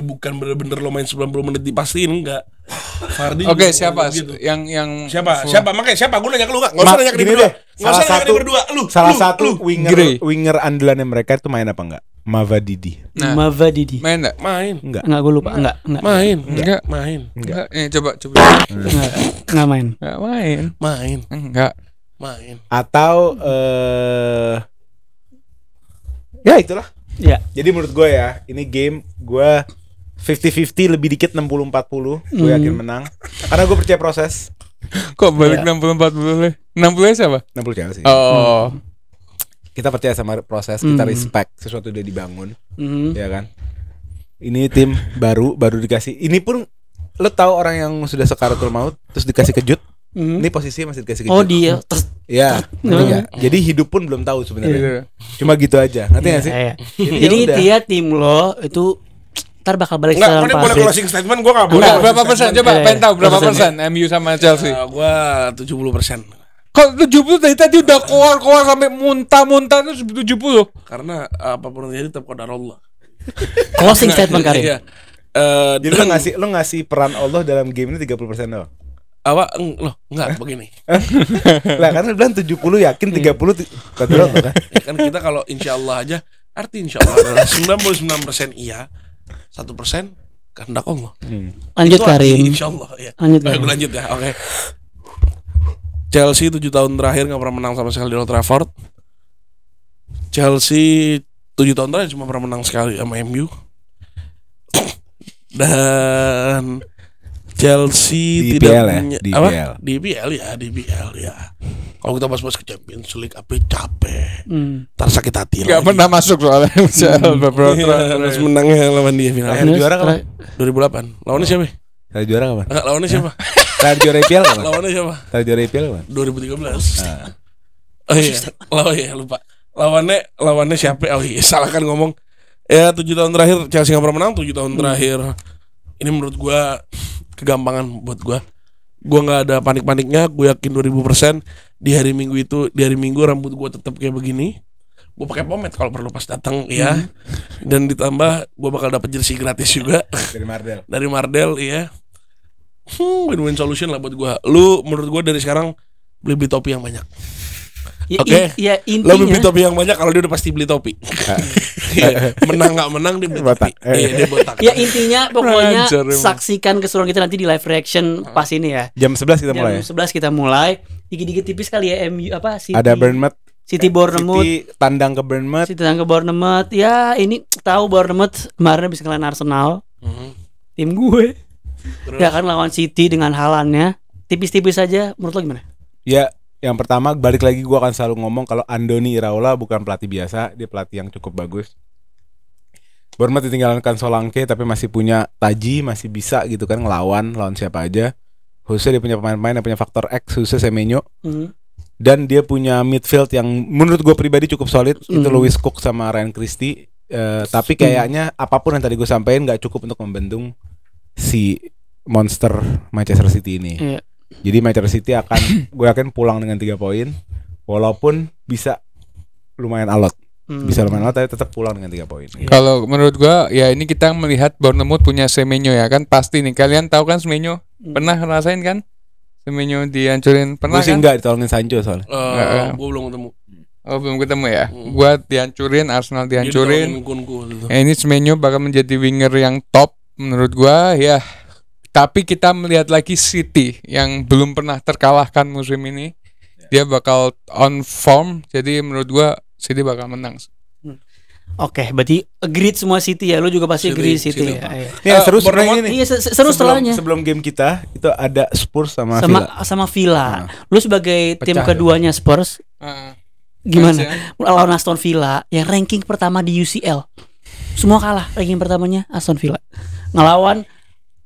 Speaker 3: bukan bener-bener lo main 90 menit dipastiin enggak. Fardi
Speaker 1: Oke,
Speaker 3: juga
Speaker 1: siapa?
Speaker 3: gitu.
Speaker 1: Yang
Speaker 3: Siapa? Makanya siapa? Gue nanya ke lu enggak? Enggak usah nanya ke dia
Speaker 4: Gini
Speaker 3: berdua.
Speaker 4: deh,
Speaker 3: Enggak usah nanya ke dia berdua.
Speaker 4: salah satu
Speaker 1: Gray.
Speaker 4: winger andalannya mereka itu main apa enggak? Mavadidi.
Speaker 1: Nah.
Speaker 2: Mavadidi.
Speaker 1: main gak?
Speaker 3: Main.
Speaker 4: Enggak.
Speaker 2: Enggak, gue lupa. Enggak.
Speaker 3: Main.
Speaker 1: Enggak.
Speaker 3: Main.
Speaker 1: Enggak. Coba.
Speaker 2: Enggak main.
Speaker 1: Enggak main.
Speaker 3: Main.
Speaker 1: Enggak.
Speaker 3: Main.
Speaker 4: Atau ya itulah.
Speaker 2: Ya.
Speaker 4: Jadi menurut gue ya, ini game gue 50-50 lebih dikit 60-40. Gue yakin menang. Karena gue percaya proses.
Speaker 1: Kok balik 60-40 60 siapa?
Speaker 4: 60 Chelsea.
Speaker 1: Oh.
Speaker 4: Kita percaya sama proses, kita respect sesuatu udah dibangun,
Speaker 2: Mhm.
Speaker 4: ya kan? Ini tim baru dikasih. Ini pun lo tahu orang yang sudah sekaratul maut terus dikasih kejut.
Speaker 2: Mhm.
Speaker 4: Ini posisinya masih dikasih kejut.
Speaker 2: Oh dia terus
Speaker 4: Ya, ngerti nggak? Jadi hidup pun belum tahu sebenarnya. Cuma gitu aja. Ngerti nggak sih?
Speaker 2: Iya.
Speaker 4: Jadi
Speaker 2: Jadi
Speaker 4: ya udah.
Speaker 2: dia tim lo itu ntar bakal balik
Speaker 3: Enggak,
Speaker 2: sekarang
Speaker 3: ini boleh
Speaker 2: pabrik.
Speaker 3: closing statement gue enggak boleh.
Speaker 1: Enggak,
Speaker 2: Enggak,
Speaker 1: berapa persen? Coba
Speaker 2: Iya,
Speaker 1: pengen tahu berapa
Speaker 2: berapa
Speaker 1: persen MU sama Chelsea.
Speaker 3: Gue 70%.
Speaker 1: Kok 70 dari tadi udah keluar sampai muntah-muntah terus 70.
Speaker 3: Karena apapun yang terjadi tetap qadar Allah.
Speaker 2: Closing statement Karim.
Speaker 3: Iya.
Speaker 4: Jadi lo ngasih peran Allah dalam game ini 30% doang.
Speaker 3: Enggak begini.
Speaker 4: Lah karena bilang 70 yakin 30 kadang kan.
Speaker 3: Ya kan kita kalau insya Allah aja, arti insya Allah adalah 99% iya, 1% kehendak Allah.
Speaker 2: Lanjut
Speaker 3: Itu arti
Speaker 2: Karim.
Speaker 3: insya Allah ya.
Speaker 2: Lanjut,
Speaker 3: Ayo,
Speaker 2: Karim.
Speaker 3: gue lanjut ya. Oke. Chelsea 7 tahun terakhir nggak pernah menang sama sekali di Old Trafford. Chelsea 7 tahun terakhir cuma pernah menang sekali sama MU. Dan Chelsea
Speaker 4: Di
Speaker 3: tidak
Speaker 4: IPL ya?
Speaker 3: punya
Speaker 4: Di
Speaker 3: apa?
Speaker 4: IPL.
Speaker 3: Di IPL ya. Kalau kita bahas ke Champions League apa capek. Ntar sakit hati
Speaker 1: Gak pernah masuk soalnya beberapa
Speaker 3: Harus menangnya lawan dia final.
Speaker 4: Terakhir juara kapan?
Speaker 3: 2008. Lawannya siapa?
Speaker 4: Terakhir juara kapan?
Speaker 3: Enggak, lawannya siapa?
Speaker 4: Terakhir juara IPL kapan?
Speaker 3: Lawannya siapa?
Speaker 4: Terakhir juara IPL kapan?
Speaker 3: 2013. Oh iya, lupa. Lawannya siapa? Oh iya, salah kan ngomong. Ya 7 tahun terakhir Chelsea gak pernah menang. 7 tahun terakhir. Ini menurut gua kegampangan buat gua. Gua nggak ada panik-paniknya. Gue yakin 2000% di hari Minggu rambut gua tetap kayak begini. Gue pakai pomade kalau perlu pas datang ya. Dan ditambah gue bakal dapat jersey gratis juga dari Mardel iya. Win-win solution lah buat gue. Lu menurut gue dari sekarang beli topi yang banyak.
Speaker 2: Ya,
Speaker 3: Oke.
Speaker 2: Ya
Speaker 3: Lo
Speaker 2: intinya.
Speaker 3: beli topi yang banyak kalau dia udah pasti beli topi. Iya. Menang nggak menang dia beli topi. Iya, dia botak.
Speaker 2: Ya intinya pokoknya
Speaker 1: Anjir, emang.
Speaker 2: saksikan keseruan kita nanti di live reaction pas ini ya.
Speaker 4: Jam 11 kita mulai.
Speaker 2: Jam 11 kita mulai. Dikit-dikit tipis kali ya MU apa City.
Speaker 4: Ada Bournemouth.
Speaker 2: City Bournemouth.
Speaker 4: City tandang ke Bournemouth.
Speaker 2: City tangga Bournemouth. Ya ini tahu Bournemouth kemarin bisa ngalahin Arsenal. Tim gue.
Speaker 3: Terus?
Speaker 2: Ya kan lawan City dengan halannya. Tipis-tipis aja. Menurut lo gimana?
Speaker 4: Ya, yang pertama balik lagi gue akan selalu ngomong kalau Andoni Iraola bukan pelatih biasa, dia pelatih yang cukup bagus. Bournemouth ditinggalkan Solanke tapi masih punya taji, masih bisa gitu kan lawan siapa aja. Khususnya dia punya pemain-pemain yang punya faktor X, khususnya Semenyo. Dan dia punya midfield yang menurut gue pribadi cukup solid. Itu Lewis Cook sama Ryan Christie. Tapi kayaknya apapun yang tadi gue sampaikan gak cukup untuk membendung si monster Manchester City ini.
Speaker 2: Iya.
Speaker 4: Jadi Manchester City akan gue yakin pulang dengan 3 poin. Walaupun bisa lumayan alot. Bisa lumayan alot tapi tetap pulang dengan 3 poin.
Speaker 1: Kalau menurut gua ya ini kita melihat Bournemouth punya Semenyo ya kan pasti nih. Kalian tahu kan Semenyo? Pernah ngerasain kan? Semenyo dihancurin pernah
Speaker 4: Gue sih
Speaker 1: kan?
Speaker 4: enggak ditolongin Sancho soalnya.
Speaker 3: Gue belum ketemu.
Speaker 1: Oh belum ketemu ya. Gua dihancurin, Arsenal dihancurin.
Speaker 3: Kunku.
Speaker 1: Ini Semenyo bakal menjadi winger yang top menurut gua ya. Tapi kita melihat lagi City yang belum pernah terkalahkan musim ini. Dia bakal on form. Jadi menurut gua City bakal menang.
Speaker 2: Oke, berarti agreed semua City ya. Lu juga pasti agree City ya. Iya.
Speaker 4: Ini yang seru sebenarnya ini.
Speaker 2: Iya, seru setelahnya.
Speaker 4: Sebelum game kita itu ada Spurs sama Villa.
Speaker 2: Sama Villa. Lu sebagai tim
Speaker 4: Pecah
Speaker 2: keduanya Spurs gimana? Lawan Aston Villa yang ranking pertama di UCL. Semua kalah ranking pertamanya Aston Villa. Ngelawan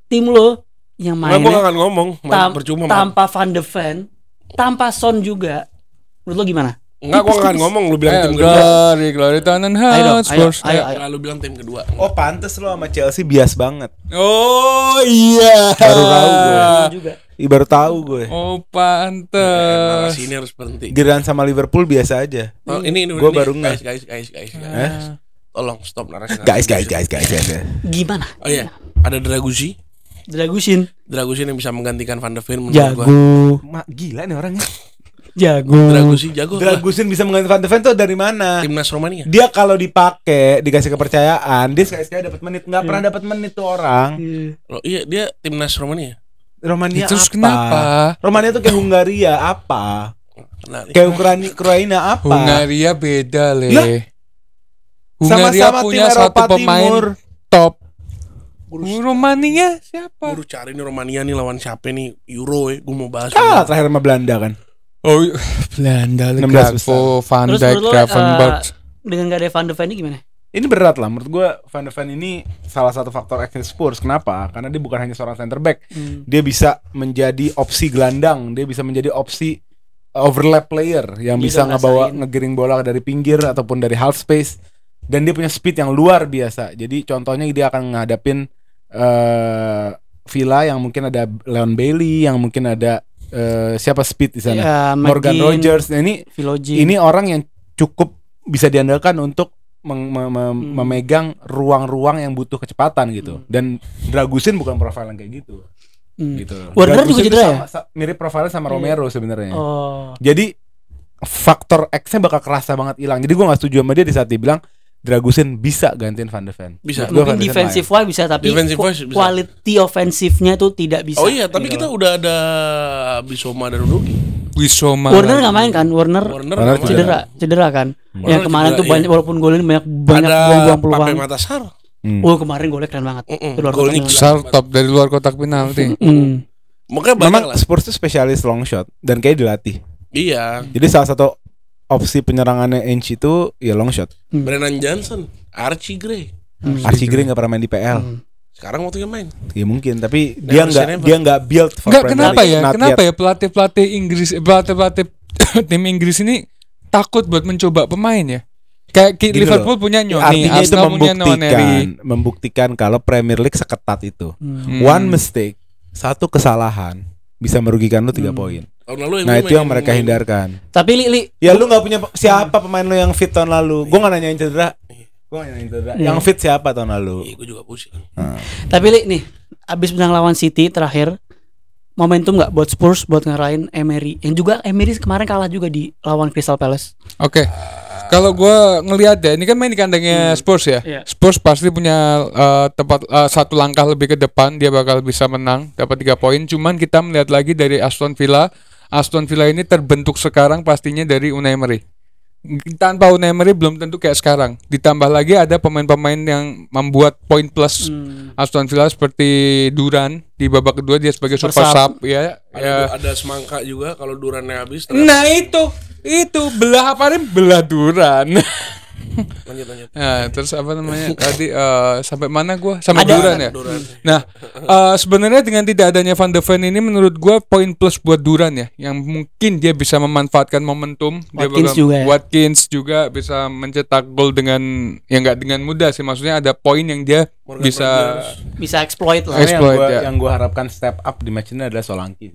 Speaker 2: tim lo yang
Speaker 3: Gue
Speaker 2: mainnya
Speaker 3: gak akan ngomong. Percuma.
Speaker 2: tanpa Van de Ven, tanpa Son juga. Menurut lo gimana?
Speaker 3: Enggak, gue gak akan ngomong. Lu bilang tim kedua.
Speaker 1: Glory Tottenham
Speaker 2: Ayo dong,
Speaker 1: Hotspur.
Speaker 3: Enggak, lu bilang tim kedua.
Speaker 4: Oh pantes lo sama Chelsea bias banget.
Speaker 1: Oh iya.
Speaker 4: Baru tahu gue.
Speaker 2: Juga.
Speaker 4: Baru tahu gue.
Speaker 1: Oh pantes.
Speaker 3: Narasi ini harus berhenti.
Speaker 4: Giliran sama Liverpool biasa aja.
Speaker 3: Oh, ini
Speaker 4: Gua baru nggak.
Speaker 3: Guys. Tolong stop narasi.
Speaker 4: Guys.
Speaker 2: Gimana?
Speaker 3: Oh iya, ada Dragusin yang bisa menggantikan Van de Ven menurut gua.
Speaker 4: Jago. Gila nih orangnya.
Speaker 2: Jago.
Speaker 3: Dragusin jago.
Speaker 4: Dragusin bisa mengganti Van de Ven tuh dari mana?
Speaker 3: Timnas Romania.
Speaker 4: Dia kalau dipakai, dikasih kepercayaan, dia sekali-sekali dapat menit. Nggak pernah dapat menit tuh orang.
Speaker 3: Oh iya, dia timnas Romania.
Speaker 4: Romania
Speaker 1: Terus
Speaker 4: apa?
Speaker 1: kenapa?
Speaker 4: Romania tuh kayak Hungaria apa?
Speaker 3: Nah,
Speaker 4: Kayak Ukraina apa?
Speaker 1: Hungaria beda le.
Speaker 4: Lah,
Speaker 1: Hungaria
Speaker 4: sama-sama
Speaker 1: punya
Speaker 4: tim
Speaker 1: satu
Speaker 4: Eropa
Speaker 1: pemain
Speaker 4: Timur.
Speaker 1: top. Romania siapa?
Speaker 3: Baru cari nih Romania nih lawan siapa nih Euro gue mau bahas.
Speaker 4: Kalah terakhir sama Belanda kan.
Speaker 1: Oh Belanda,
Speaker 4: 16
Speaker 1: Grafo, Van
Speaker 2: Terus
Speaker 1: Dijk,
Speaker 2: menurut lo
Speaker 1: Gravenberch.
Speaker 2: dengan gak ada Van de Ven ini gimana?
Speaker 4: Ini berat lah menurut gue. Van de Ven ini salah satu faktor X Spurs. Kenapa? Karena dia bukan hanya seorang center back. Dia bisa menjadi opsi gelandang. Dia bisa menjadi opsi overlap player yang
Speaker 2: Dia
Speaker 4: bisa
Speaker 2: udah
Speaker 4: ngebawa
Speaker 2: ngerasain.
Speaker 4: ngegiring bola dari pinggir ataupun dari half space. Dan dia punya speed yang luar biasa. Jadi contohnya dia akan ngadapin Villa yang mungkin ada Leon Bailey, yang mungkin ada siapa speed di sana,
Speaker 2: Ya,
Speaker 4: Morgan
Speaker 2: McGinn,
Speaker 4: Rogers. Nah, ini orang yang cukup bisa diandalkan untuk memegang ruang-ruang yang butuh kecepatan gitu. Dan Dragusin bukan profil yang kayak gitu. Gitu.
Speaker 2: Warner juga
Speaker 4: Dragusin
Speaker 2: cedera
Speaker 4: tuh
Speaker 2: ya?
Speaker 4: mirip profilnya sama Romero sebenarnya.
Speaker 2: Oh.
Speaker 4: Jadi faktor X-nya bakal kerasa banget hilang. Jadi gue gak setuju sama dia di saat dia bilang Dragusin bisa gantiin Van de Ven.
Speaker 3: Bisa.
Speaker 4: Menurut gua
Speaker 2: Mungkin
Speaker 4: Van de Ven
Speaker 2: defensive wise bisa tapi
Speaker 3: Defensive wise bisa.
Speaker 2: quality offensifnya tuh tidak bisa.
Speaker 3: Oh iya, tapi
Speaker 2: Gitu
Speaker 3: kita
Speaker 2: loh.
Speaker 3: udah ada Bisoma dan Rugi.
Speaker 1: Wisoma.
Speaker 2: Warner nggak main kan? Warner
Speaker 4: Warner
Speaker 2: cedera kan?
Speaker 3: Warner
Speaker 2: Yang kemarin
Speaker 3: cedera,
Speaker 2: tuh banyak
Speaker 3: iya.
Speaker 2: walaupun golin banyak
Speaker 3: Ada
Speaker 2: buang
Speaker 3: Pape
Speaker 2: peluang.
Speaker 3: Matasar.
Speaker 2: Oh kemarin golnya keren banget. Di luar
Speaker 3: Golnya
Speaker 2: kotak
Speaker 1: Besar top dari luar kotak penalti.
Speaker 2: penalti.
Speaker 3: Makanya banyak
Speaker 4: Memang
Speaker 3: lah.
Speaker 4: Spurs tuh spesialis long shot dan kayak dilatih.
Speaker 3: Iya.
Speaker 4: Jadi salah satu opsi penyerangannya Ainge itu ya long shot.
Speaker 3: Brennan Johnson, Archie Gray.
Speaker 4: Archie Gray nggak pernah main di PL.
Speaker 3: Sekarang waktunya main.
Speaker 4: Ya mungkin, tapi dia
Speaker 3: Never.
Speaker 4: nggak build for
Speaker 1: Enggak,
Speaker 4: Premier
Speaker 1: kenapa
Speaker 4: League.
Speaker 1: ya?
Speaker 4: Not
Speaker 1: Kenapa
Speaker 4: yet.
Speaker 1: ya pelatih Inggris, pelatih tim Inggris ini takut buat mencoba pemain ya? Kayak
Speaker 4: Gini
Speaker 1: Liverpool
Speaker 4: loh,
Speaker 1: punya Nyoni,
Speaker 4: artinya itu
Speaker 1: Arsenal punya Nwaneri.
Speaker 4: membuktikan kalau Premier League seketat itu. One mistake, satu kesalahan bisa merugikan lu 3 poin.
Speaker 3: Tahun lalu
Speaker 4: Nah
Speaker 3: MU
Speaker 4: itu yang
Speaker 3: main-
Speaker 4: mereka hindarkan.
Speaker 2: Tapi Li,
Speaker 4: Ya lu nggak punya siapa pemain lu yang fit tahun lalu? Gue nggak nanyain cedera. Yang fit siapa tahun lalu?
Speaker 3: Iya, gue juga pusing.
Speaker 2: tapi Li nih, abis menang lawan City terakhir, momentum nggak buat Spurs buat ngarahin Emery, yang juga Emery kemarin kalah juga di lawan Crystal Palace.
Speaker 1: Oke. Kalau gue ngelihat ya, ini kan main di kandangnya Spurs ya.
Speaker 2: Iya.
Speaker 1: Spurs pasti punya satu langkah lebih ke depan, dia bakal bisa menang, dapat 3 poin. Cuman kita melihat lagi dari Aston Villa. Aston Villa ini terbentuk sekarang pastinya dari Unai Emery. Tanpa Unai Emery belum tentu kayak sekarang. Ditambah lagi ada pemain-pemain yang membuat poin plus Aston Villa seperti Duran di babak kedua dia sebagai
Speaker 2: Super
Speaker 1: super
Speaker 2: sub.
Speaker 1: sub ya. Ya.
Speaker 3: Ada semangka juga kalau Durannya habis.
Speaker 1: Nah itu belah apa nih? Belah Duran.
Speaker 3: Lanjut.
Speaker 1: Nah, terus apa namanya tadi sampai mana gua? Sampai
Speaker 2: Ada-
Speaker 1: Duran ya. Nah, sebenarnya dengan tidak adanya Van de Ven ini menurut gua poin plus buat Duran ya, yang mungkin dia bisa memanfaatkan momentum.
Speaker 2: Watkins juga ya.
Speaker 1: Watkins juga bisa mencetak gol dengan nggak dengan mudah sih. Maksudnya ada poin yang dia
Speaker 3: Morgan
Speaker 1: bisa
Speaker 2: Bisa exploit lah.
Speaker 4: Karena
Speaker 1: Exploit, ya.
Speaker 4: yang gue harapkan step up di match ini adalah Solanke.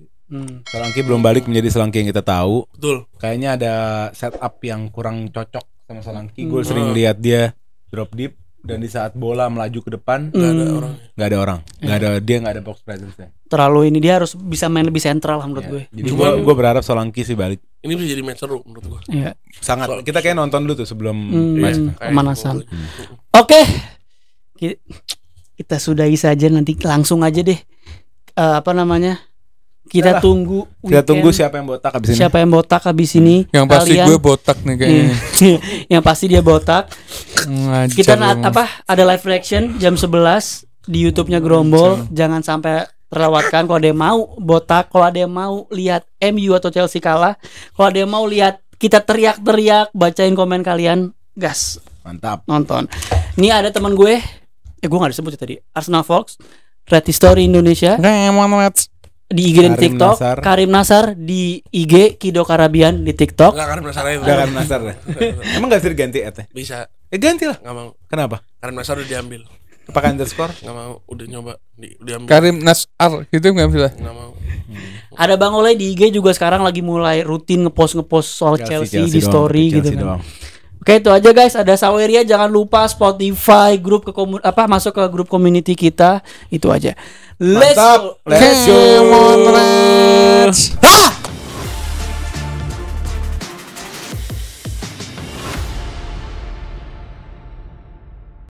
Speaker 4: Solanke belum balik menjadi Solanke yang kita tahu.
Speaker 3: Betul.
Speaker 4: Kayaknya ada setup yang kurang cocok sama Solanke. Gue sering lihat dia drop deep dan di saat bola melaju ke depan
Speaker 3: Gak ada orang.
Speaker 4: nggak ada orang, dia nggak ada box presence.
Speaker 2: Terlalu ini dia harus bisa main lebih sentral lah menurut gue.
Speaker 4: Jadi gue berharap Solanke sih balik.
Speaker 3: Ini bisa jadi match seru menurut gue.
Speaker 2: Iya.
Speaker 4: Sangat. Kita kayak nonton dulu tuh sebelum match.
Speaker 2: Pemanasan. Oke. Kita sudahi saja, nanti langsung aja deh. Apa namanya? Kita
Speaker 4: Yalah.
Speaker 2: tunggu
Speaker 4: Kita
Speaker 2: weekend.
Speaker 4: tunggu siapa yang botak abis ini.
Speaker 2: Siapa yang botak habis ini?
Speaker 1: yang pasti
Speaker 2: Kalian-
Speaker 1: gue botak nih kayaknya.
Speaker 2: yang pasti dia botak.
Speaker 1: Ngajar
Speaker 2: Kita
Speaker 1: emang.
Speaker 2: ada live reaction jam 11 di YouTube-nya Grombol. Jangan sampai terlewatkan. Kalau ada yang mau botak, kalau ada yang mau lihat MU atau Chelsea kalah, kalau ada yang mau lihat kita teriak-teriak, bacain komen kalian, gas
Speaker 4: Mantap.
Speaker 2: nonton. Ini ada teman gue nggak disebut ya tadi, Arsenal Fox, Red History Indonesia di IG dan
Speaker 4: Karim
Speaker 2: TikTok,
Speaker 4: Nasar.
Speaker 2: Karim Nasar di IG, Kido Karabian di TikTok.
Speaker 3: Enggak, karena penasaran itu.
Speaker 4: Udah kan Nasar deh. Emang gak bisa diganti at-nya?
Speaker 3: Bisa.
Speaker 4: Ganti lah.
Speaker 3: Enggak mau.
Speaker 4: Kenapa?
Speaker 3: Karena penasaran udah diambil.
Speaker 4: Pakai underscore?
Speaker 3: Enggak mau. Udah nyoba diambil.
Speaker 1: Karim Nasar gitu nggak bisa.
Speaker 3: Enggak mau.
Speaker 2: Ada Bang Oleh di IG juga sekarang lagi mulai rutin ngepost soal Chelsea di
Speaker 4: doang,
Speaker 2: story
Speaker 4: Chelsea
Speaker 2: gitu kan.
Speaker 4: doang.
Speaker 2: Oke, itu aja guys. Ada Saweria, jangan lupa Spotify, grup masuk ke grup community kita. Itu aja. Let's
Speaker 4: Mantap.
Speaker 2: go.
Speaker 4: Let's go.